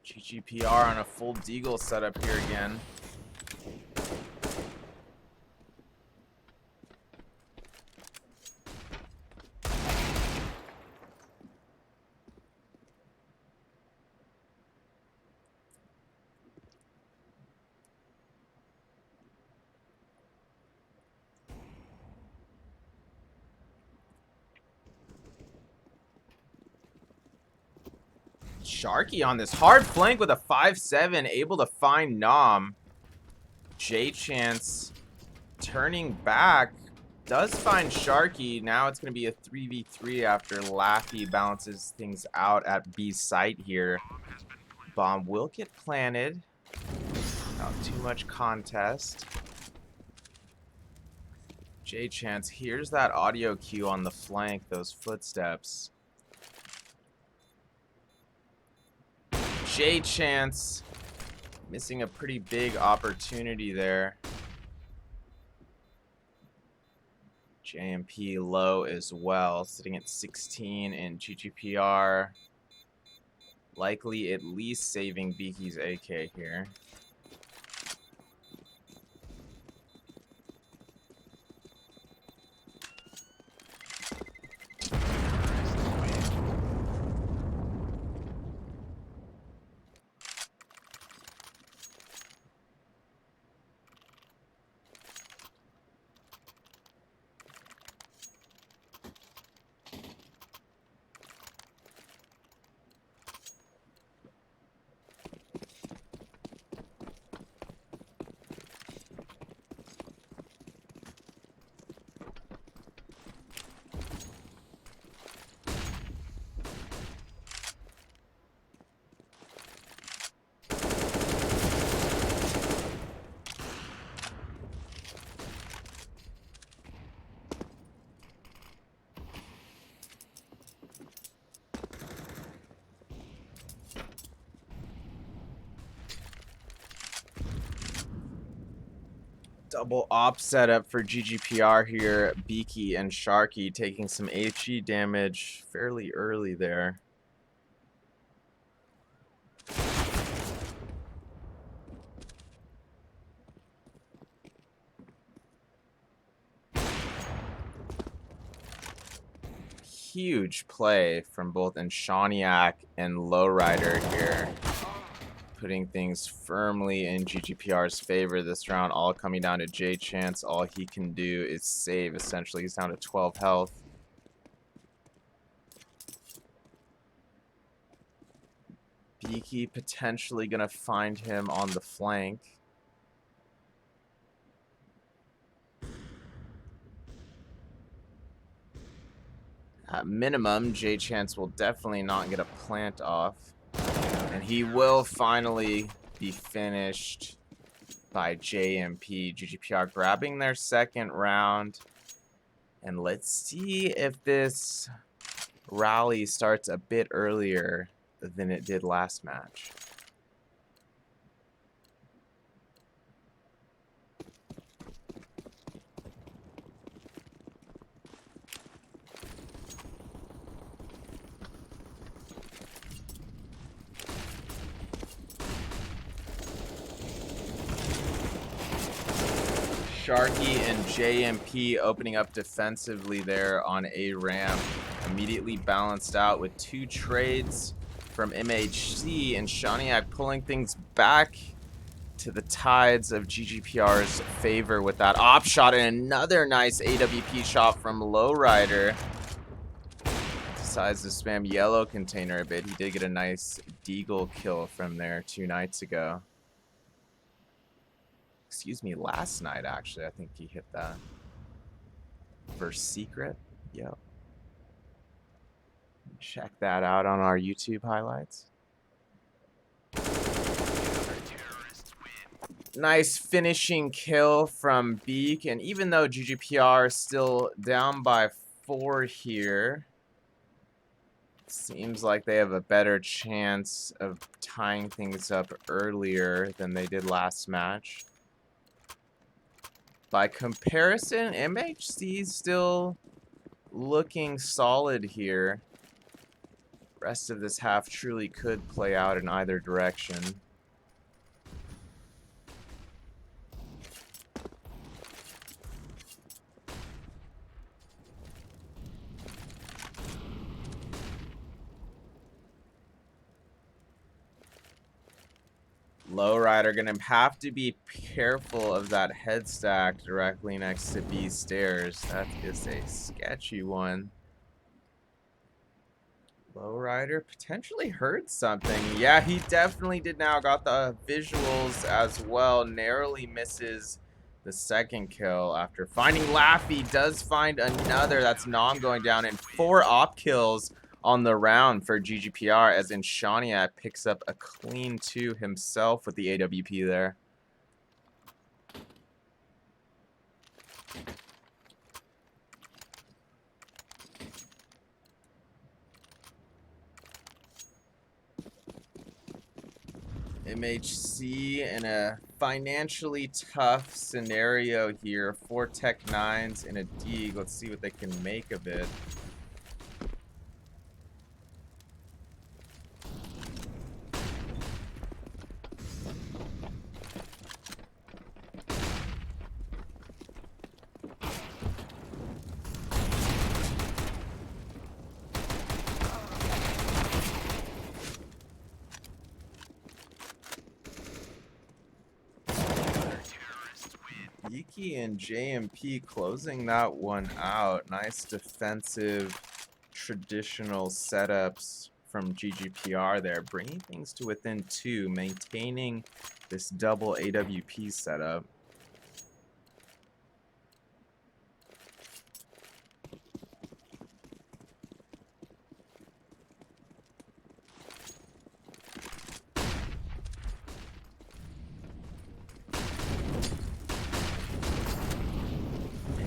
GGPR on a full deagle setup here again. Sharky on this hard flank with a 5-7, able to find Nom. J-Chance turning back, does find Sharky. Now it's going to be a 3v3 after Laffy balances things out at B site here. Bomb will get planted. Not too much contest. J-Chance hears that audio cue on the flank, those footsteps. J-Chance missing a pretty big opportunity there. JMP low as well, sitting at 16 in GGPR. Likely at least saving Beaky's AK here. Double op setup for GGPR here. Beaky and Sharky taking some HE damage fairly early there. Huge play from both Enshaniak and Lowrider here, putting things firmly in GGPR's favor this round, all coming down to J-Chance. All he can do is save, essentially. He's down to 12 health. Beaky potentially going to find him on the flank. At minimum, J-Chance will definitely not get a plant off. And he will finally be finished by JMP. GGPR grabbing their second round. And let's see if this rally starts a bit earlier than it did last match. Sharky and JMP opening up defensively there on a ramp. Immediately balanced out with 2 trades from MHC, and Shaniak pulling things back to the tides of GGPR's favor with that op shot, and another nice AWP shot from Lowrider. Decides to spam yellow container a bit. He did get a nice deagle kill from there 2 nights ago. Excuse me, last night actually. I think he hit that. Versus Secret. Yep. Check that out on our YouTube highlights. Nice finishing kill from Beak, and even though GGPR is still down by 4 here, seems like they have a better chance of tying things up earlier than they did last match. By comparison, MHC's still looking solid here. Rest of this half truly could play out in either direction. Lowrider gonna have to be careful of that head stack directly next to B stairs. That is a sketchy one. Lowrider potentially heard something. Yeah, he definitely did now. Got the visuals as well. Narrowly misses the second kill after finding Laffy. Does find another. That's Nom going down, and 4 op kills on the round for GGPR, as Inshania picks up a clean 2 himself with the AWP there. MHC in a financially tough scenario here. 4 Tech 9s in a Deeg. Let's see what they can make of it. Yiki and JMP closing that one out. Nice defensive, traditional setups from GGPR there, bringing things to within 2, maintaining this double AWP setup.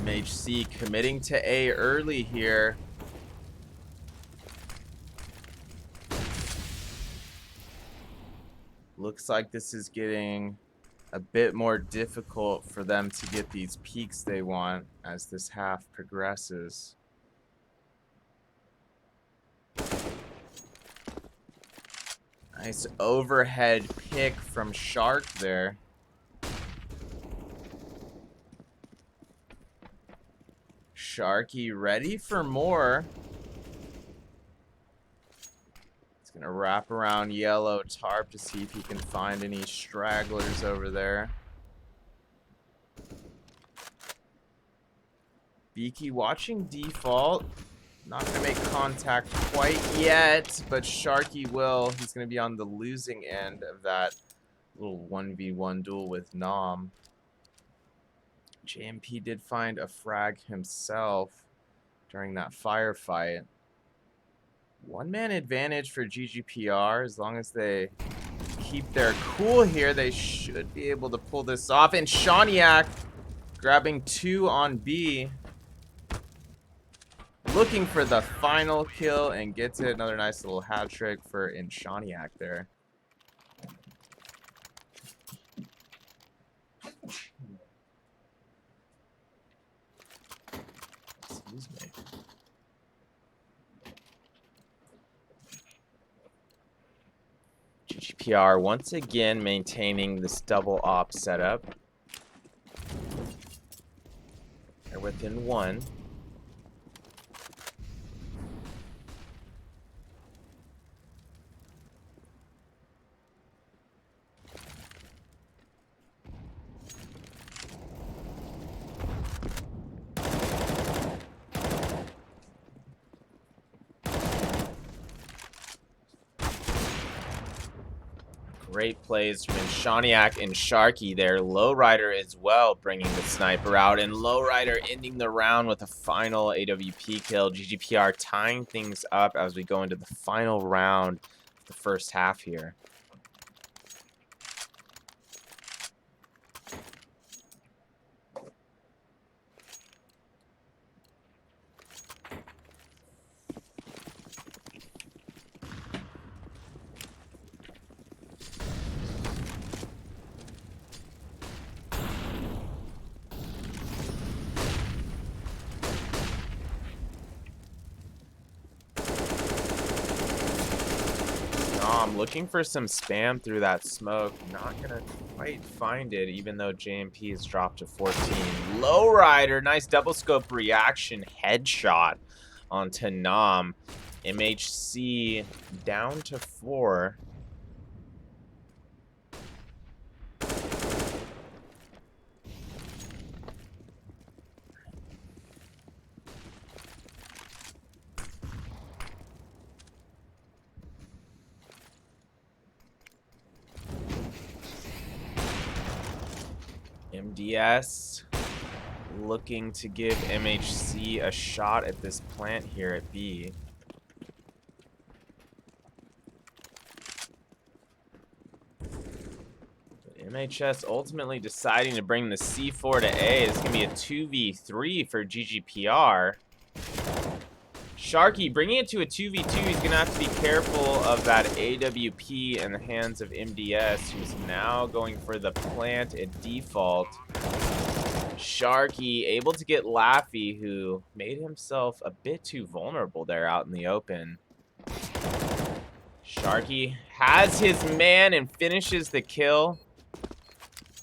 MHC committing to A early here. Looks like this is getting a bit more difficult for them to get these peaks they want as this half progresses. Nice overhead pick from Shark there. Sharky ready for more. He's gonna wrap around yellow tarp to see if he can find any stragglers over there. Beaky watching default. Not gonna make contact quite yet, but Sharky will. He's gonna be on the losing end of that little 1v1 duel with Nom. JMP did find a frag himself during that firefight. 1-man advantage for GGPR. As long as they keep their cool here, they should be able to pull this off. And Shaniak grabbing 2 on B. Looking for the final kill and gets it. Another nice little hat trick for Inshaniak there. Excuse me. GGPR once again maintaining this double op setup. They're within one. Great plays from Shaniak and Sharky there. Lowrider as well bringing the sniper out. And Lowrider ending the round with a final AWP kill. GGPR tying things up as we go into the final round of the first half here. I'm looking for some spam through that smoke. Not gonna quite find it, even though JMP has dropped to 14. Lowrider, nice double scope reaction headshot onto Nam. MHC down to 4. MDS looking to give MHC a shot at this plant here at B. But MHS ultimately deciding to bring the C4 to A. It's going to be a 2v3 for GGPR. Sharky bringing it to a 2v2. He's going to have to be careful of that AWP in the hands of MDS, who's now going for the plant at default. Sharky able to get Laffy, who made himself a bit too vulnerable there out in the open. Sharky has his man and finishes the kill.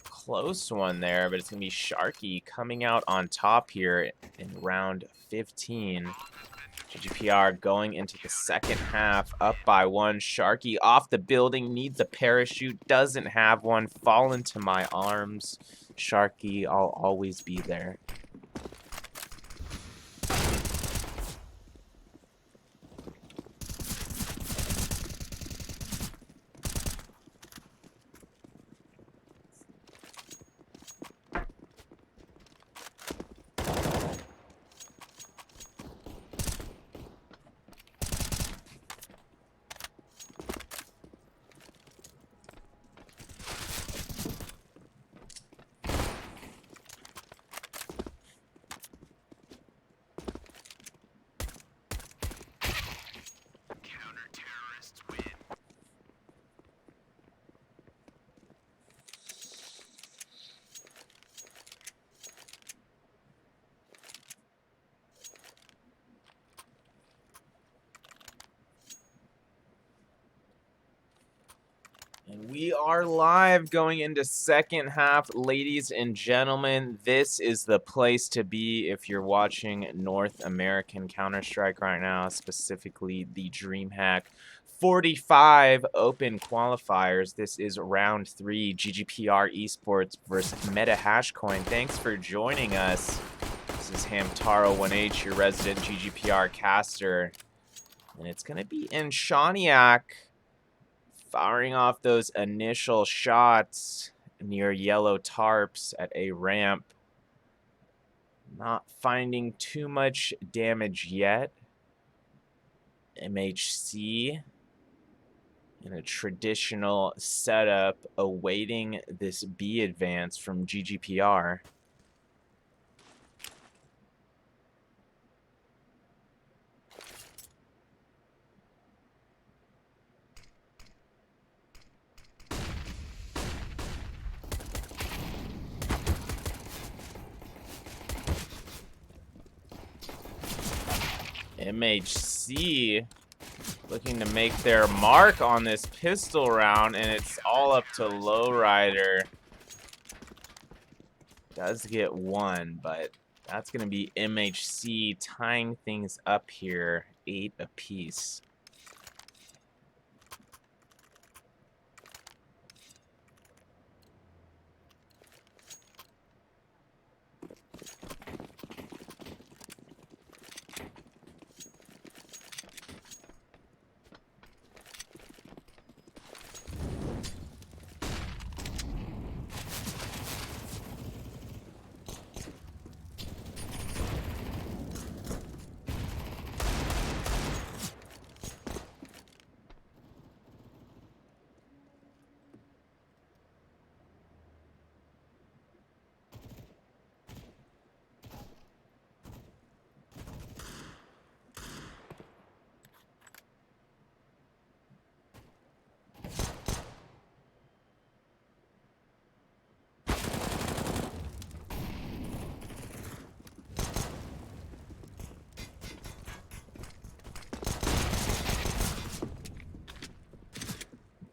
Close one there, but it's going to be Sharky coming out on top here in round 15. GGPR going into the second half, up by 1. Sharky off the building, needs a parachute, doesn't have one. Fall into my arms. Sharky, I'll always be there. Counter-terrorists win. And we are live going into second half, ladies and gentlemen. This is the place to be if you're watching North American Counter-Strike right now, specifically the DreamHack 45 Open Qualifiers. This is round 3, GGPR Esports versus Meta Hashcoin. Thanks for joining us. This is Hamtaro1H, your resident GGPR caster. And it's going to be in Shaniak, firing off those initial shots near yellow tarps at a ramp. Not finding too much damage yet. MHC in a traditional setup awaiting this B advance from GGPR. MHC looking to make their mark on this pistol round, and it's all up to Lowrider. Does get one, but That's going to be MHC tying things up here, 8 apiece.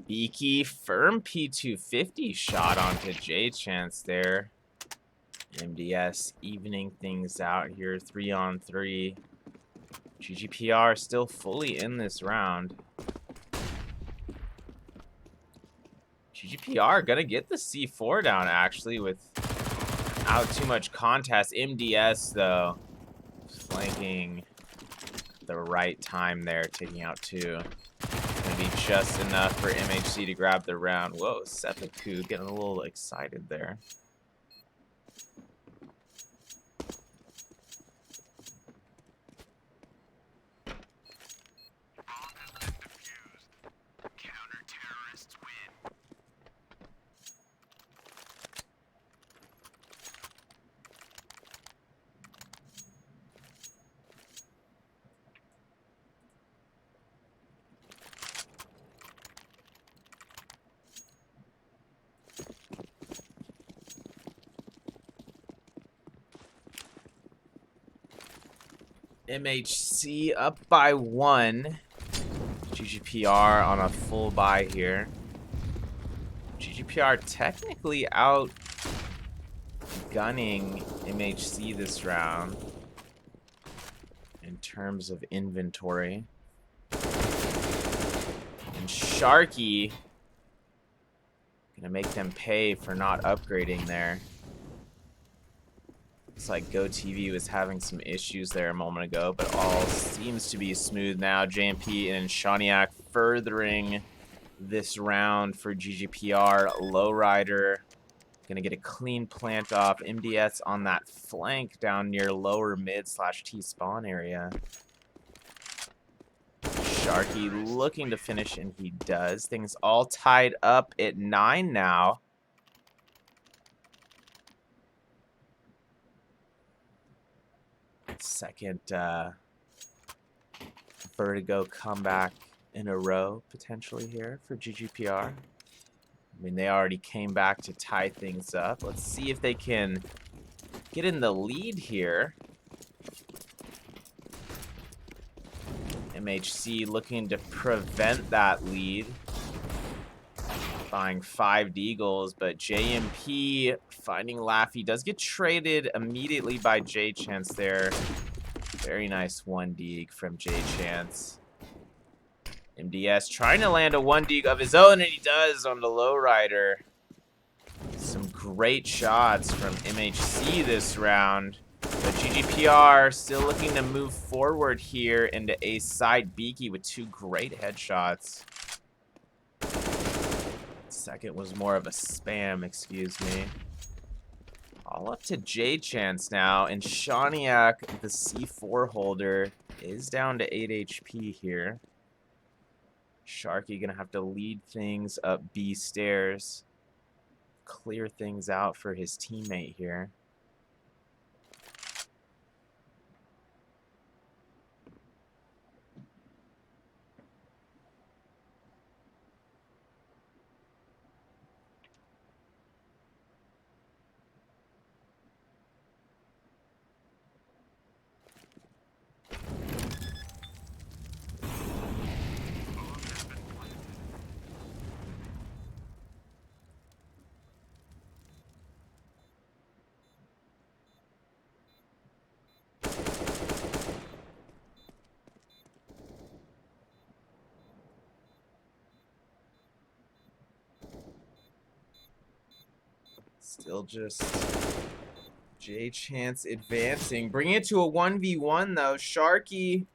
Beaky, firm P250 shot onto J-Chance there. MDS evening things out here, 3-on-3. GGPR still fully in this round. GGPR gonna get the C4 down, actually, without too much contest. MDS, though, flanking the right time there, taking out 2. Gonna be just enough for MHC to grab the round. Whoa, Seppuku getting a little excited there. Counter-terrorists win. MHC up by 1. GGPR on a full buy here. GGPR technically out gunning MHC this round in terms of inventory. And Sharky gonna make them pay for not upgrading there. Looks like GoTV was having some issues there a moment ago, but all seems to be smooth now. JMP and Shaniak furthering this round for GGPR. Lowrider gonna get a clean plant off. MDS on that flank down near lower mid / T spawn area. Sharky looking to finish, and he does. Things all tied up at 9 now. Second Vertigo comeback in a row, potentially, here for GGPR. I mean, they already came back to tie things up. Let's see if they can get in the lead here. MHC looking to prevent that lead. Buying 5 deagles, but JMP finding Laffy does get traded immediately by J-Chance there. Very nice 1 deag from J-Chance. MDS trying to land a 1 deag of his own, and he does on the lowrider. Some great shots from MHC this round. But GGPR still looking to move forward here into a side Beaky with 2 great headshots. Second was more of a spam, excuse me. All up to J-Chance now, and Shaniak, the C4 holder, is down to 8 HP here. Sharky gonna have to lead things up B stairs. Clear things out for his teammate here. Still just J-Chance advancing. Bringing it to a 1v1 though. Sharky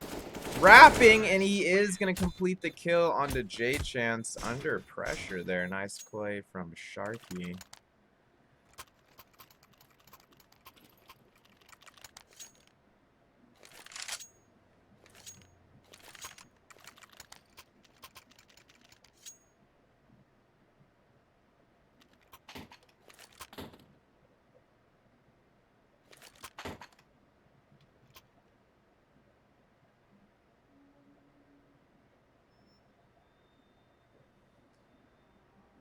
wrapping, and he is going to complete the kill onto J-Chance under pressure there. Nice play from Sharky.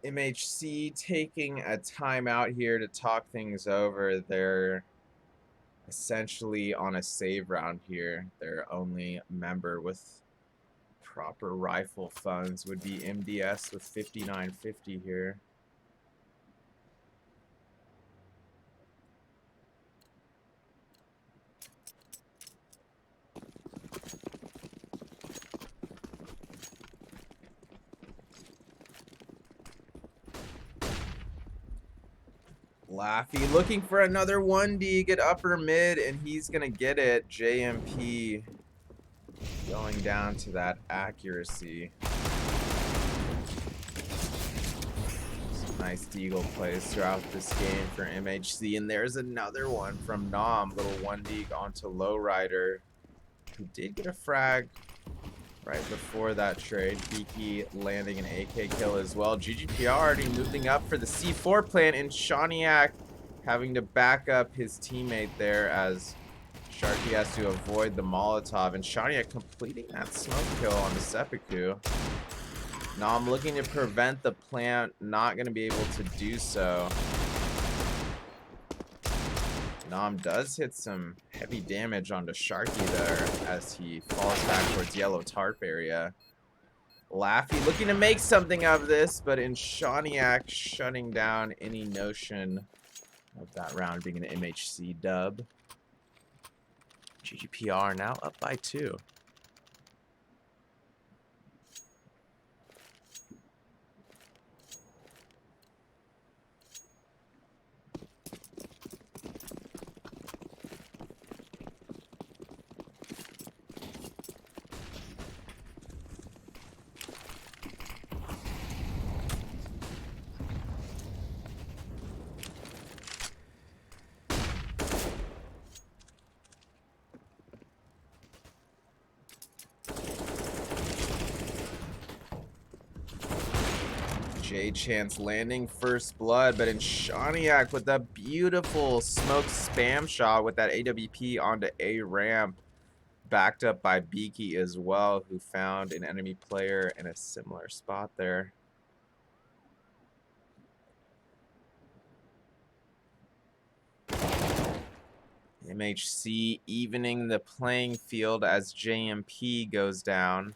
MHC taking a timeout here to talk things over. They're essentially on a save round here. Their only member with proper rifle funds would be MDS with 5950 here. Laffy looking for another 1D, get upper mid, and he's going to get it. JMP going down to that accuracy. Some nice deagle plays throughout this game for MHC. And there's another one from Nom. Little 1D onto Lowrider, who did get a frag right before that trade. Beaky landing an AK kill as well. GGPR already moving up for the C4 plant, and Shaniak having to back up his teammate there as Sharky has to avoid the Molotov, and Shaniak completing that smoke kill on the seppuku. Nom looking to prevent the plant, not going to be able to do so. Nom does hit some heavy damage onto Sharky there as he falls back towards yellow tarp area. Laffy looking to make something of this, but in Shaniak shutting down any notion of that round being an MHC dub. GGPR now up by 2. J-Chance landing first blood, but in Shaniak with a beautiful smoke spam shot with that AWP onto A ramp, backed up by Beaky as well, who found an enemy player in a similar spot there. MHC evening the playing field as JMP goes down.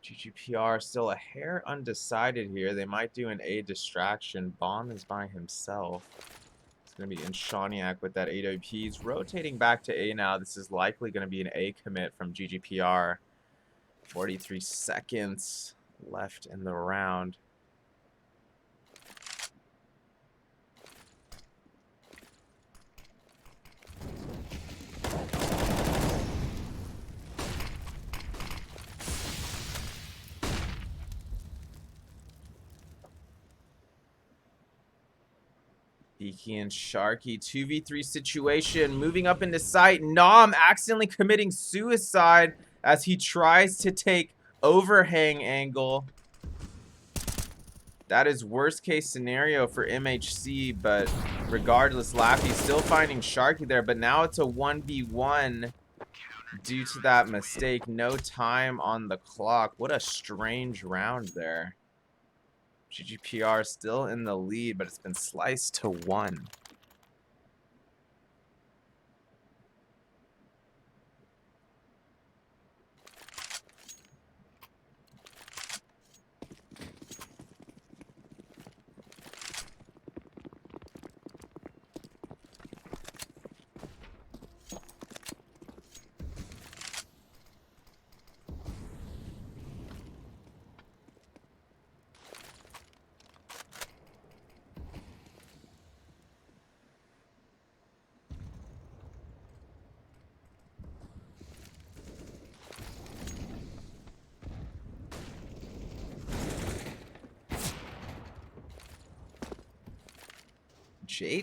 GGPR still a hair undecided here. They might do an A distraction. Bomb is by himself. It's going to be in Shaniak with that AWP. He's rotating back to A now. This is likely going to be an A commit from GGPR. 43 seconds left in the round. Beaky and Sharky, 2v3 situation, moving up into sight. Nom accidentally committing suicide as he tries to take overhang angle. That is worst case scenario for MHC, but regardless, Laffy's still finding Sharky there, but now it's a 1v1 due to that mistake. No time on the clock. What a strange round there. GGPR still in the lead, but it's been sliced to 1.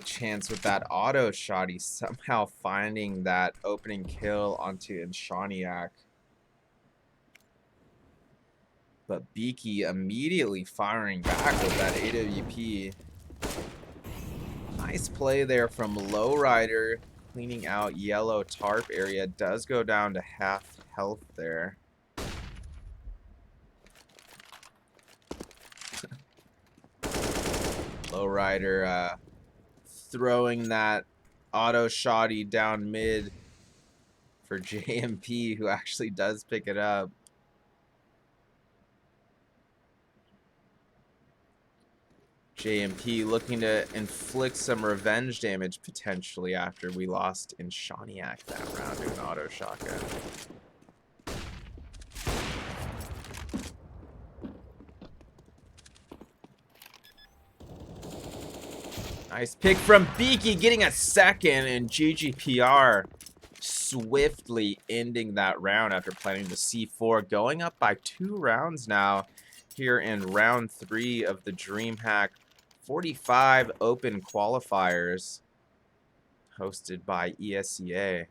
Chance with that auto shot. He's somehow finding that opening kill onto Inshaniak. But Beaky immediately firing back with that AWP. Nice play there from Lowrider, cleaning out yellow tarp area. Does go down to half health there. Lowrider throwing that auto shotty down mid for JMP, who actually does pick it up. JMP looking to inflict some revenge damage potentially after we lost Inshaniak that round to an auto shotgun. Nice pick from Beaky, getting a second, and GGPR swiftly ending that round after planting the C4, going up by 2 rounds now here in round 3 of the DreamHack 45 open qualifiers hosted by ESEA.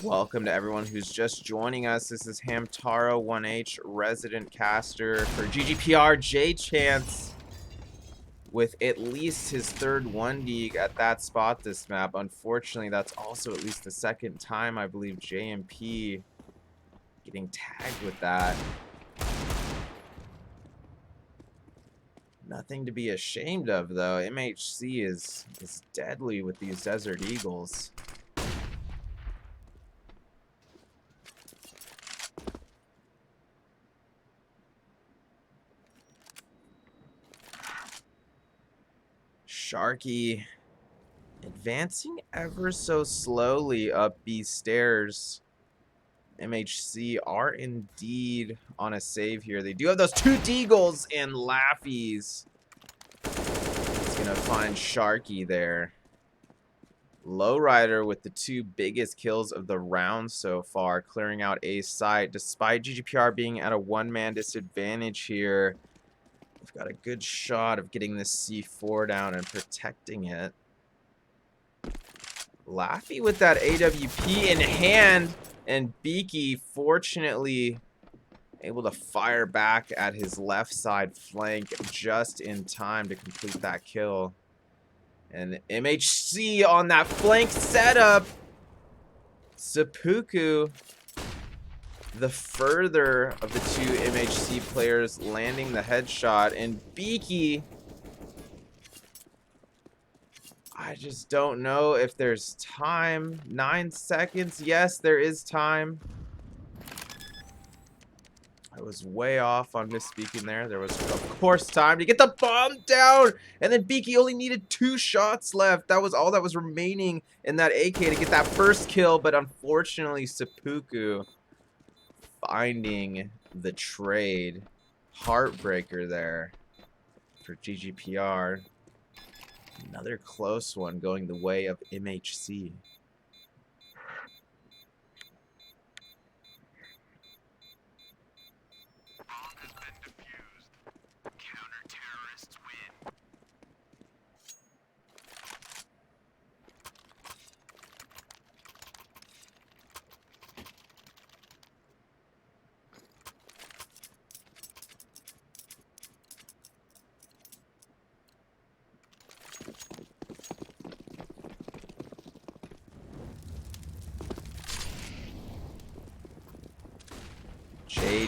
Welcome to everyone who's just joining us. This is Hamtaro 1H, resident caster for GGPR. Chance with at least his third 1D at that spot this map. Unfortunately, that's also at least the second time I believe JMP getting tagged with that. Nothing to be ashamed of, though. MHC is deadly with these Desert Eagles. Sharky advancing ever so slowly up these stairs. MHC are indeed on a save here. They do have those 2 Deagles, and Laffy's gonna find Sharky there. Lowrider with the 2 biggest kills of the round so far, clearing out a site despite GGPR being at a 1-man disadvantage here. We've got a good shot of getting this C4 down and protecting it. Laffy with that AWP in hand, and Beaky fortunately able to fire back at his left side flank just in time to complete that kill. And MHC on that flank setup. Seppuku, the further of the 2 MHC players, landing the headshot, and Beaky, I just don't know if there's time. 9 seconds. Yes, there is time. I was way off on misspeaking there. There was, of course, time to get the bomb down. And then Beaky only needed 2 shots left. That was all that was remaining in that AK to get that first kill. But unfortunately, Seppuku finding the trade. Heartbreaker there for GGPR. Another close one going the way of MHC. Bomb has been defused. Counter-terrorists win.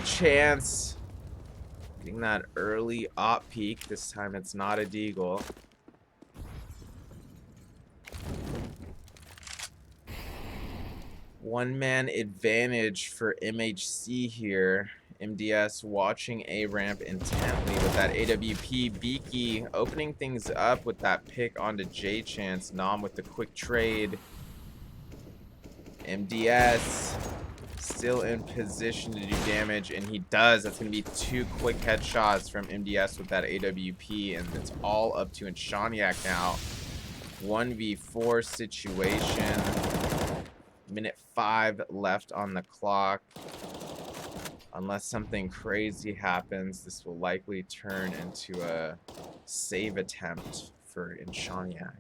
Chance getting that early op peek. This time it's not a deagle. One-man advantage for MHC here. MDS watching A ramp intently with that AWP. Beaky opening things up with that pick onto Chance. Nom with the quick trade. MDS still in position to do damage, and he does. That's going to be 2 quick headshots from MDS with that AWP, and it's all up to Inshaniak now. 1v4 situation. Minute 5 left on the clock. Unless something crazy happens, this will likely turn into a save attempt for Inshaniak.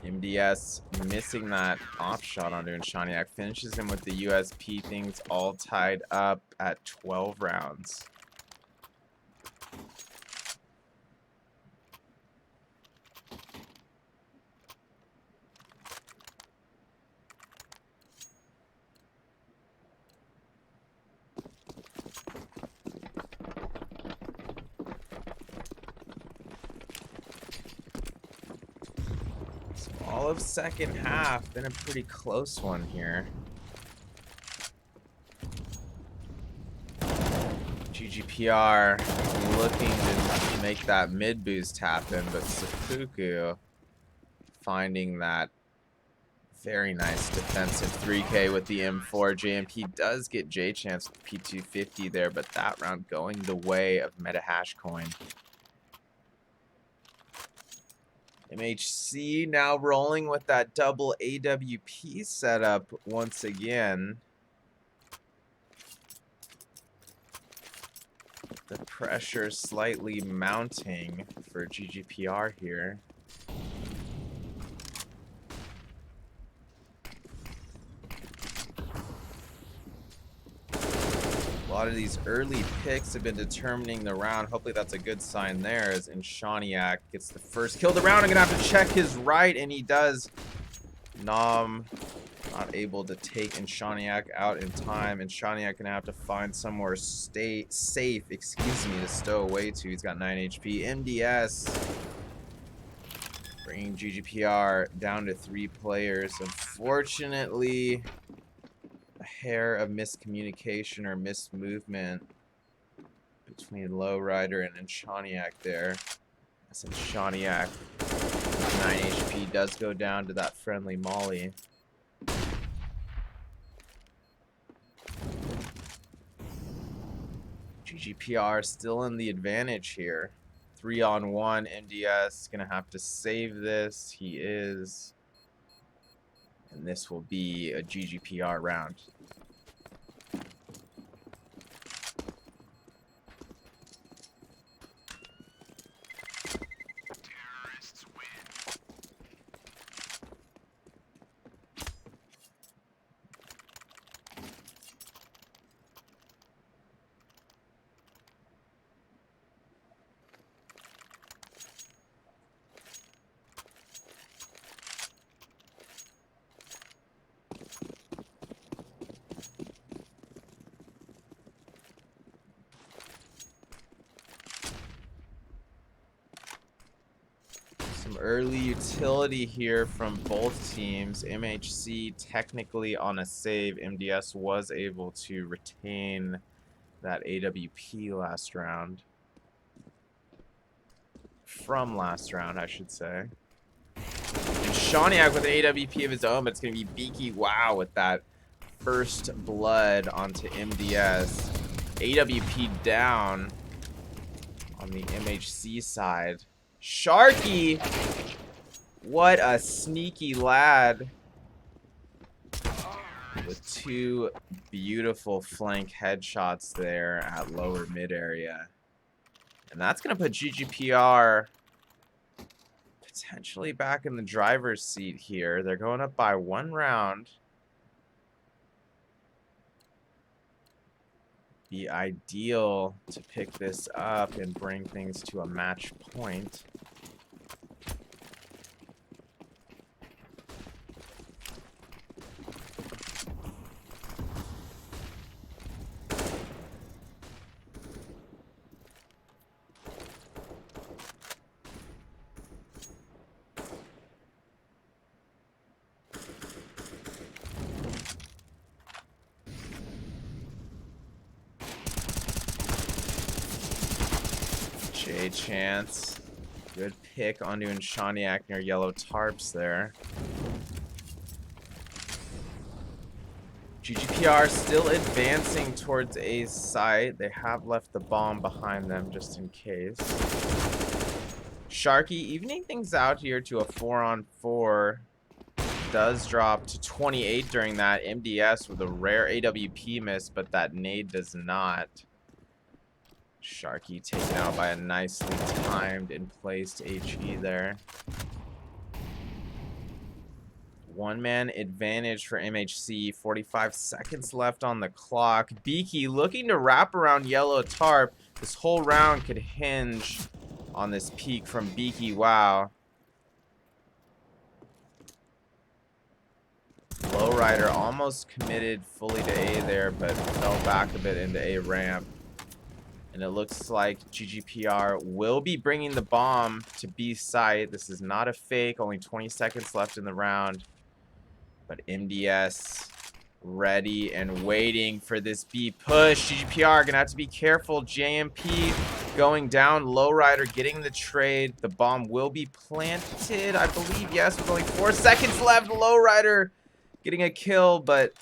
MDS missing that off shot onto Inshaniak. Finishes him with the USP. Things all tied up at 12 rounds. All of second half, been a pretty close one here. GGPR looking to make that mid boost happen, but Seppuku finding that very nice defensive 3K with the M4. JMP does get J chance with P250 there, but that round going the way of Meta Hashcoin. MHC now rolling with that double AWP setup once again. The pressure slightly mounting for GGPR here. A lot of these early picks have been determining the round. Hopefully that's a good sign there as Inshaniak gets the first kill of the round. I'm going to have to check his right, and he does. Nom not able to take Inshaniak out in time. Inshaniak going to have to find somewhere safe, to stow away to. He's got 9 HP. MDS bringing GGPR down to 3 players. Unfortunately, a hair of miscommunication or mismovement between Lowrider and Inshaniak there. As Inshaniak, 9 HP, does go down to that friendly molly. GGPR still in the advantage here. 3-on-1, MDS gonna have to save this. He is. And this will be a GGPR round. Terrorists win. Some early utility here from both teams. MHC technically on a save. MDS was able to retain that AWP last round. From last round, I should say. And Shaniak with an AWP of his own, but it's going to be Beaky Wow with that first blood onto MDS. AWP down on the MHC side. Sharky! What a sneaky lad. With 2 beautiful flank headshots there at lower mid area. And that's going to put GGPR potentially back in the driver's seat here. They're going up by 1 round. Be ideal to pick this up and bring things to a match point. J chance Good pick onto Shaniak near yellow tarps there. GGPR still advancing towards A's site. They have left the bomb behind them just in case. Sharky evening things out here to a 4-on-4. Does drop to 28 during that. MDS with a rare AWP miss, but that nade does not. Sharky taken out by a nicely timed and placed HE there. One-man advantage for MHC. 45 seconds left on the clock. Beaky looking to wrap around yellow tarp. This whole round could hinge on this peek from Beaky. Wow. Lowrider almost committed fully to A there, but fell back a bit into A ramp. And it looks like GGPR will be bringing the bomb to B site. This is not a fake. Only 20 seconds left in the round. But MDS ready and waiting for this B push. GGPR gonna have to be careful. JMP going down. Lowrider getting the trade. The bomb will be planted, I believe. Yes, with only 4 seconds left. Lowrider getting a kill, but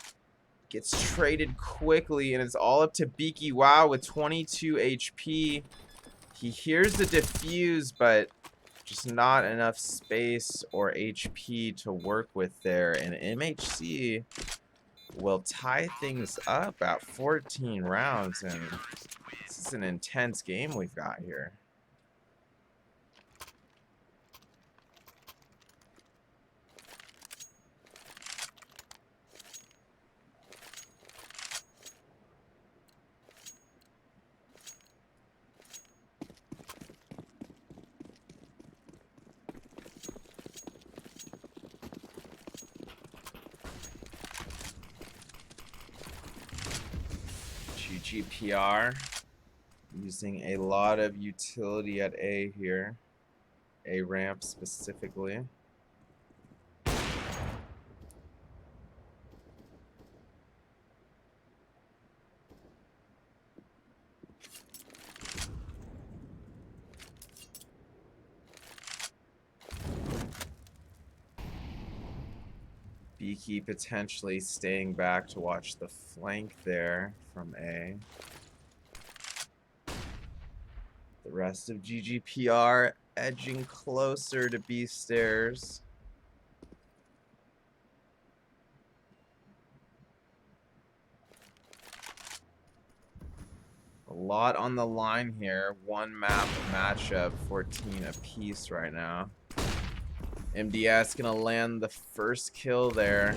gets traded quickly, and it's all up to Beaky Wow with 22 HP. He hears the defuse, but just not enough space or HP to work with there, and MHC will tie things up at 14 rounds, and this is an intense game we've got here. GGPR using a lot of utility at A here. A ramp specifically. Beaky potentially staying back to watch the flank there from A. The rest of GGPR edging closer to B stairs. A lot on the line here. One map matchup, 14 apiece right now. MDS gonna land the first kill there.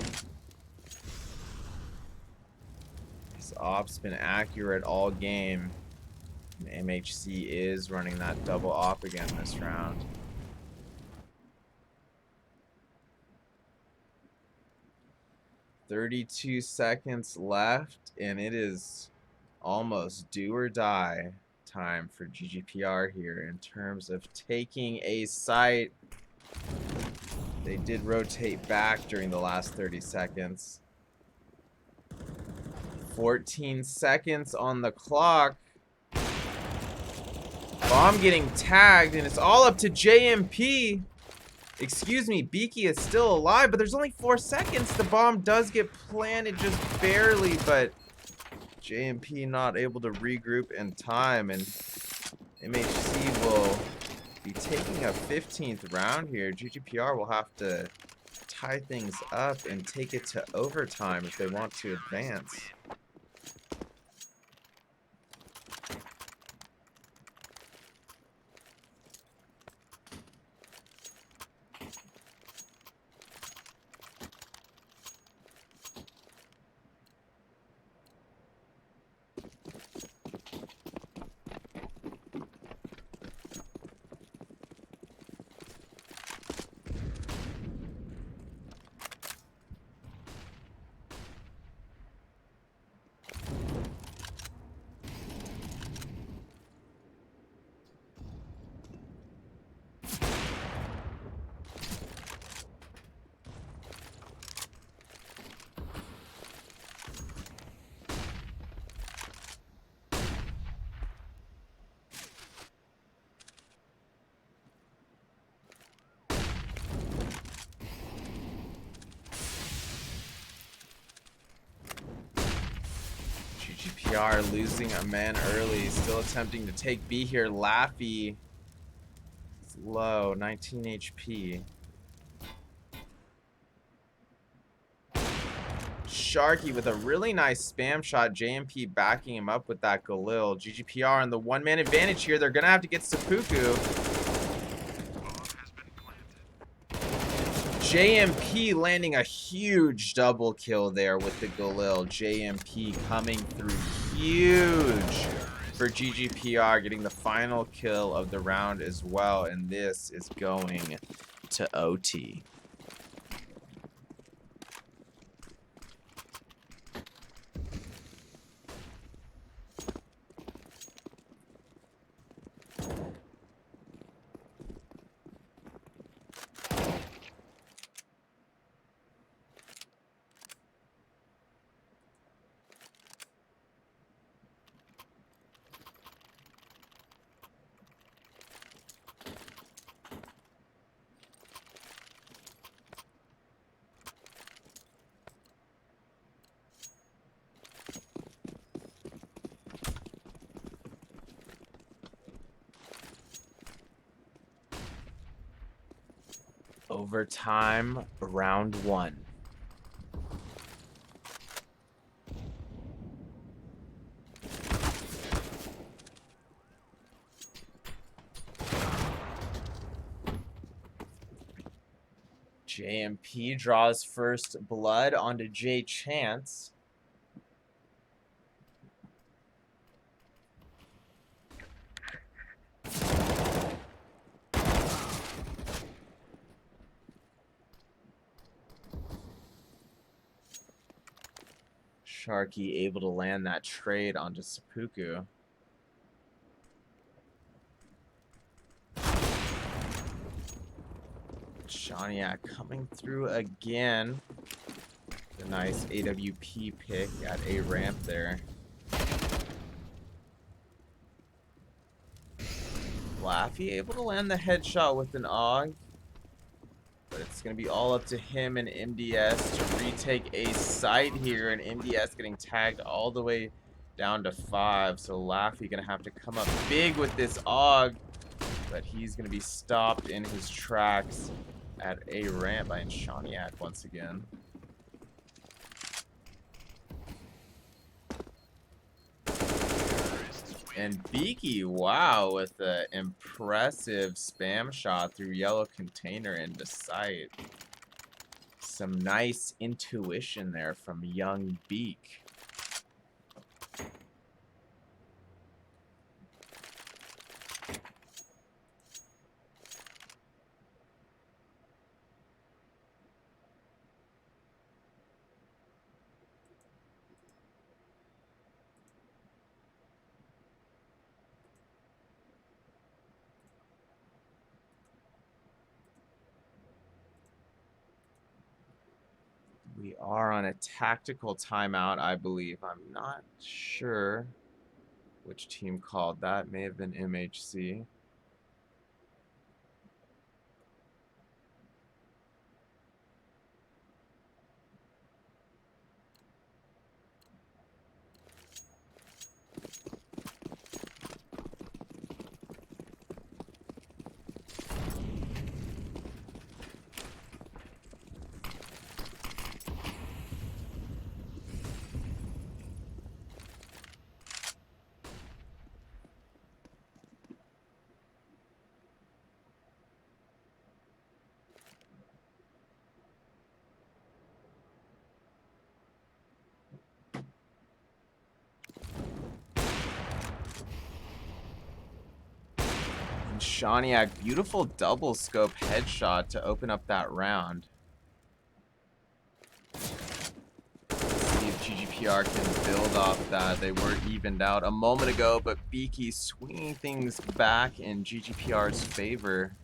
His op's been accurate all game. And MHC is running that double op again this round. "32 seconds left, and it is almost do or die time for GGPR here in terms of taking a site. They did rotate back during the last 30 seconds. 14 seconds on the clock. Bomb getting tagged, and it's all up to JMP. Excuse me, Beaky is still alive, but there's only 4 seconds. The bomb does get planted just barely, but JMP not able to regroup in time, and MHC will be taking a 15th round here. GGPR will have to tie things up and take it to overtime if they want to advance. GGPR losing a man early. Still attempting to take B here. Laffy is low, 19 HP. Sharky with a really nice spam shot. JMP backing him up with that Galil. GGPR on the one-man advantage here. They're going to have to get Seppuku. JMP landing a huge double kill there with the Galil. JMP coming through huge for GGPR, getting the final kill of the round as well. And this is going to OT. Overtime, round 1. JMP draws first blood onto J Chance. Sharky able to land that trade onto Seppuku. Shaniak coming through again. A nice AWP pick at A ramp there. Laffy able to land the headshot with an AUG. But it's going to be all up to him and MDS to retake a site here. And MDS getting tagged all the way down to 5. So Laffy going to have to come up big with this AUG. But he's going to be stopped in his tracks at A ramp by Shaniak once again. And Beaky, wow, with an impressive spam shot through yellow container into sight. Some nice intuition there from young Beak. We are on a tactical timeout, I believe. I'm not sure which team called that. May have been MHC. Shaniak, beautiful double scope headshot to open up that round. Let's see if GGPR can build off that. They were evened out a moment ago, but Beaky swinging things back in GGPR's favor.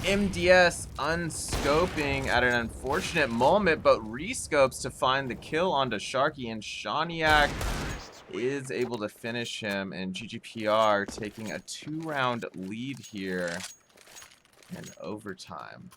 MDS unscoping at an unfortunate moment, but rescopes to find the kill onto Sharky, and Shaniak is able to finish him, and GGPR taking a 2-round lead here in overtime.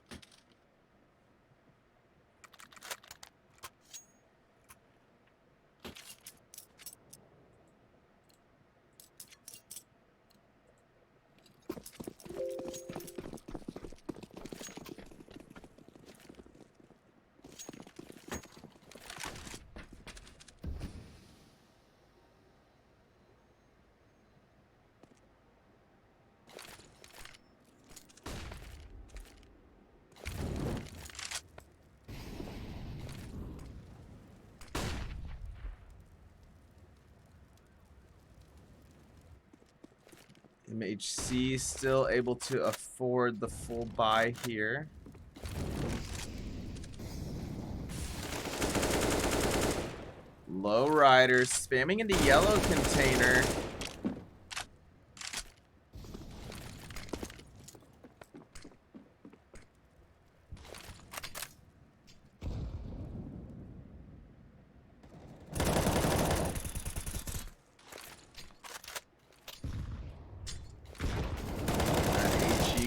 MHC still able to afford the full buy here. Lowriders spamming into yellow container.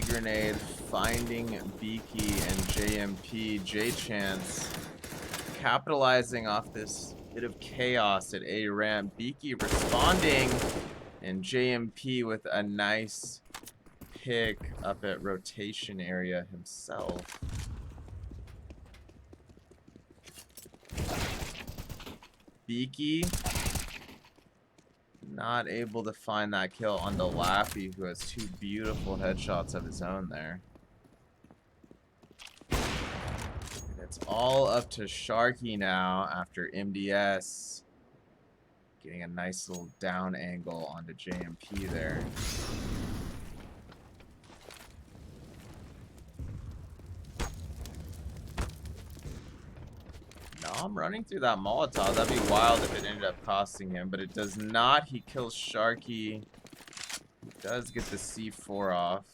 Grenade finding Beaky and JMP. J-Chance capitalizing off this bit of chaos at A ramp. Beaky responding, and JMP with a nice pick up at rotation area himself. Beaky not able to find that kill on the Laffy, who has 2 beautiful headshots of his own there. And it's all up to Sharky now after MDS getting a nice little down angle onto JMP there. I'm running through that Molotov. That'd be wild if it ended up costing him, but it does not. He kills Sharky. He does get the C4 off.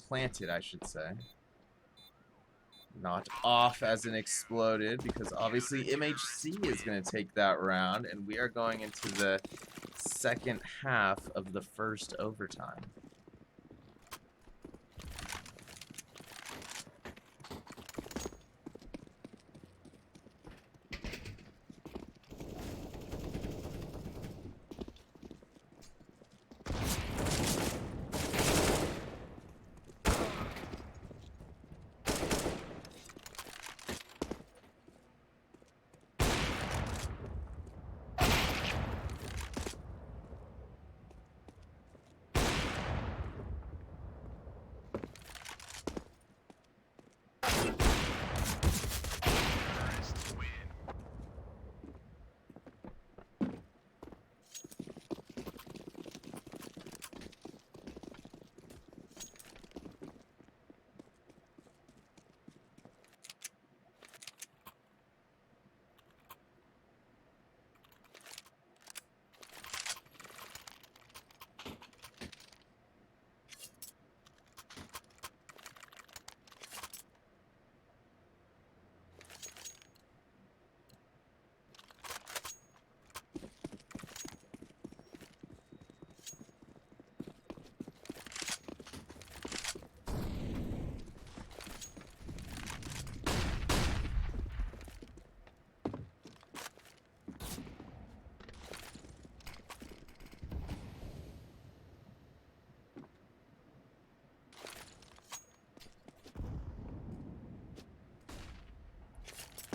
Planted, I should say. Not off as an exploded, because obviously MHC is going to take that round, and we are going into the second half of the first overtime.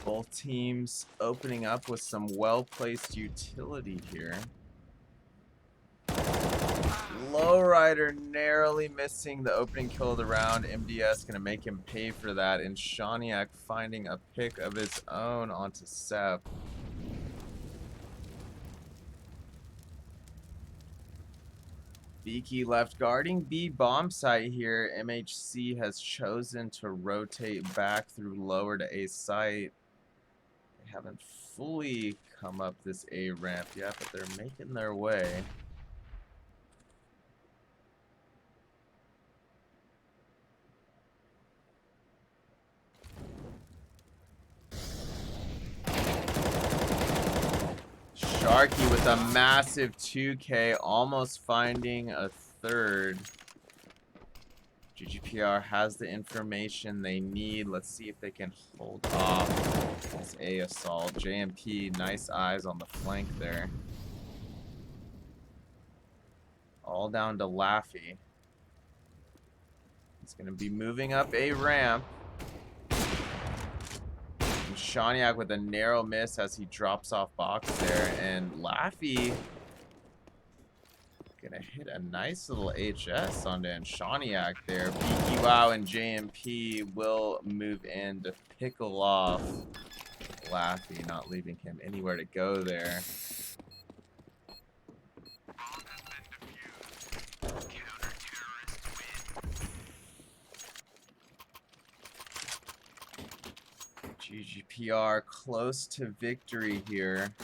Both teams opening up with some well-placed utility here. Lowrider narrowly missing the opening kill of the round. MDS gonna make him pay for that, and Shaniak finding a pick of his own onto Sep. Beaky left guarding B bomb site here. MHC has chosen to rotate back through lower to A site. They haven't fully come up this A ramp yet, but they're making their way. Sharky with a massive 2K, almost finding a third. GGPR has the information they need. Let's see if they can hold off this A assault. JMP, nice eyes on the flank there. All down to Laffy. He's going to be moving up a ramp. And Shaniak with a narrow miss as he drops off box there. And Laffy going to hit a nice little HS onto Shaniak there. BQWow and JMP will move in to pickle off Laffy, not leaving him anywhere to go there. GGPR close to victory here.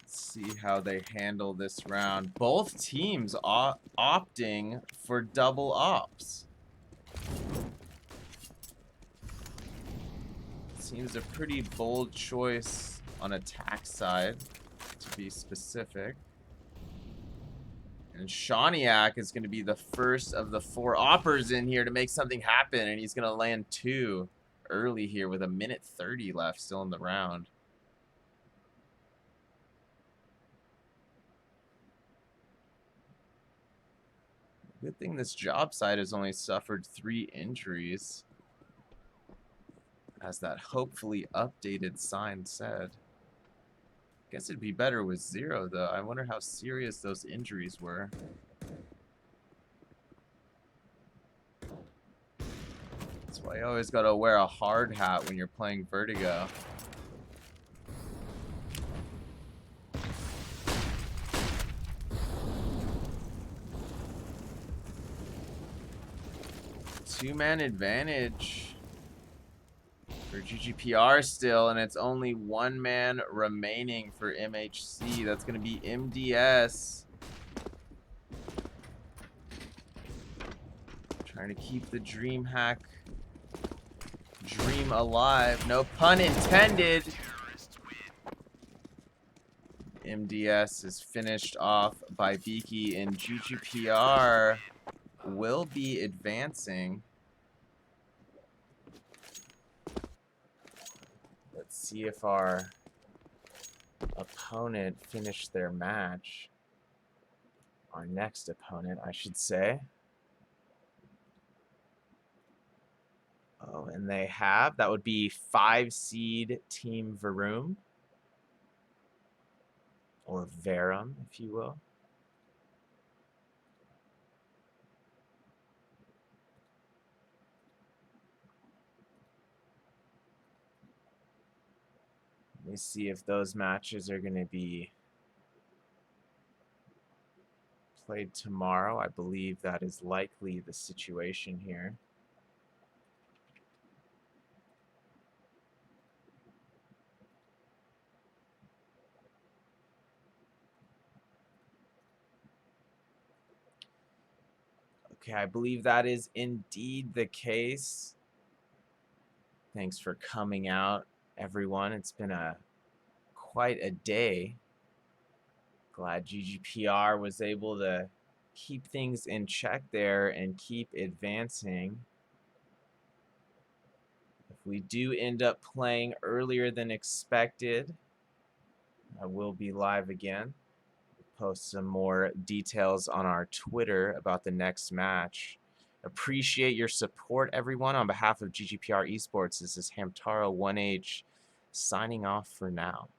Let's see how they handle this round. Both teams opting for double ops. Seems a pretty bold choice on attack side, to be specific. And Shaniak is going to be the first of the 4 oppers in here to make something happen. And he's going to land 2 early here with 1:30 left still in the round. Good thing this job site has only suffered 3 injuries. As that hopefully updated sign said. Guess it'd be better with 0 though. I wonder how serious those injuries were. That's why you always gotta wear a hard hat when you're playing Vertigo. Two-man advantage for GGPR still, and it's only 1 man remaining for MHC. That's going to be MDS. Trying to keep the DreamHack dream alive. No pun intended. MDS is finished off by Beaky, and GGPR will be advancing. Let's see if our opponent finished their match. Our next opponent, I should say. Oh, and they have. That would be 5 seed Team Varum. Or Verum, if you will. Let me see if those matches are going to be played tomorrow. I believe that is likely the situation here. Okay, I believe that is indeed the case. Thanks for coming out, everyone. It's been quite a day. Glad GGPR was able to keep things in check there and keep advancing. If we do end up playing earlier than expected, I will be live again. Post some more details on our Twitter about the next match. Appreciate your support, everyone. On behalf of GGPR Esports, this is Hamtaro 1H signing off for now.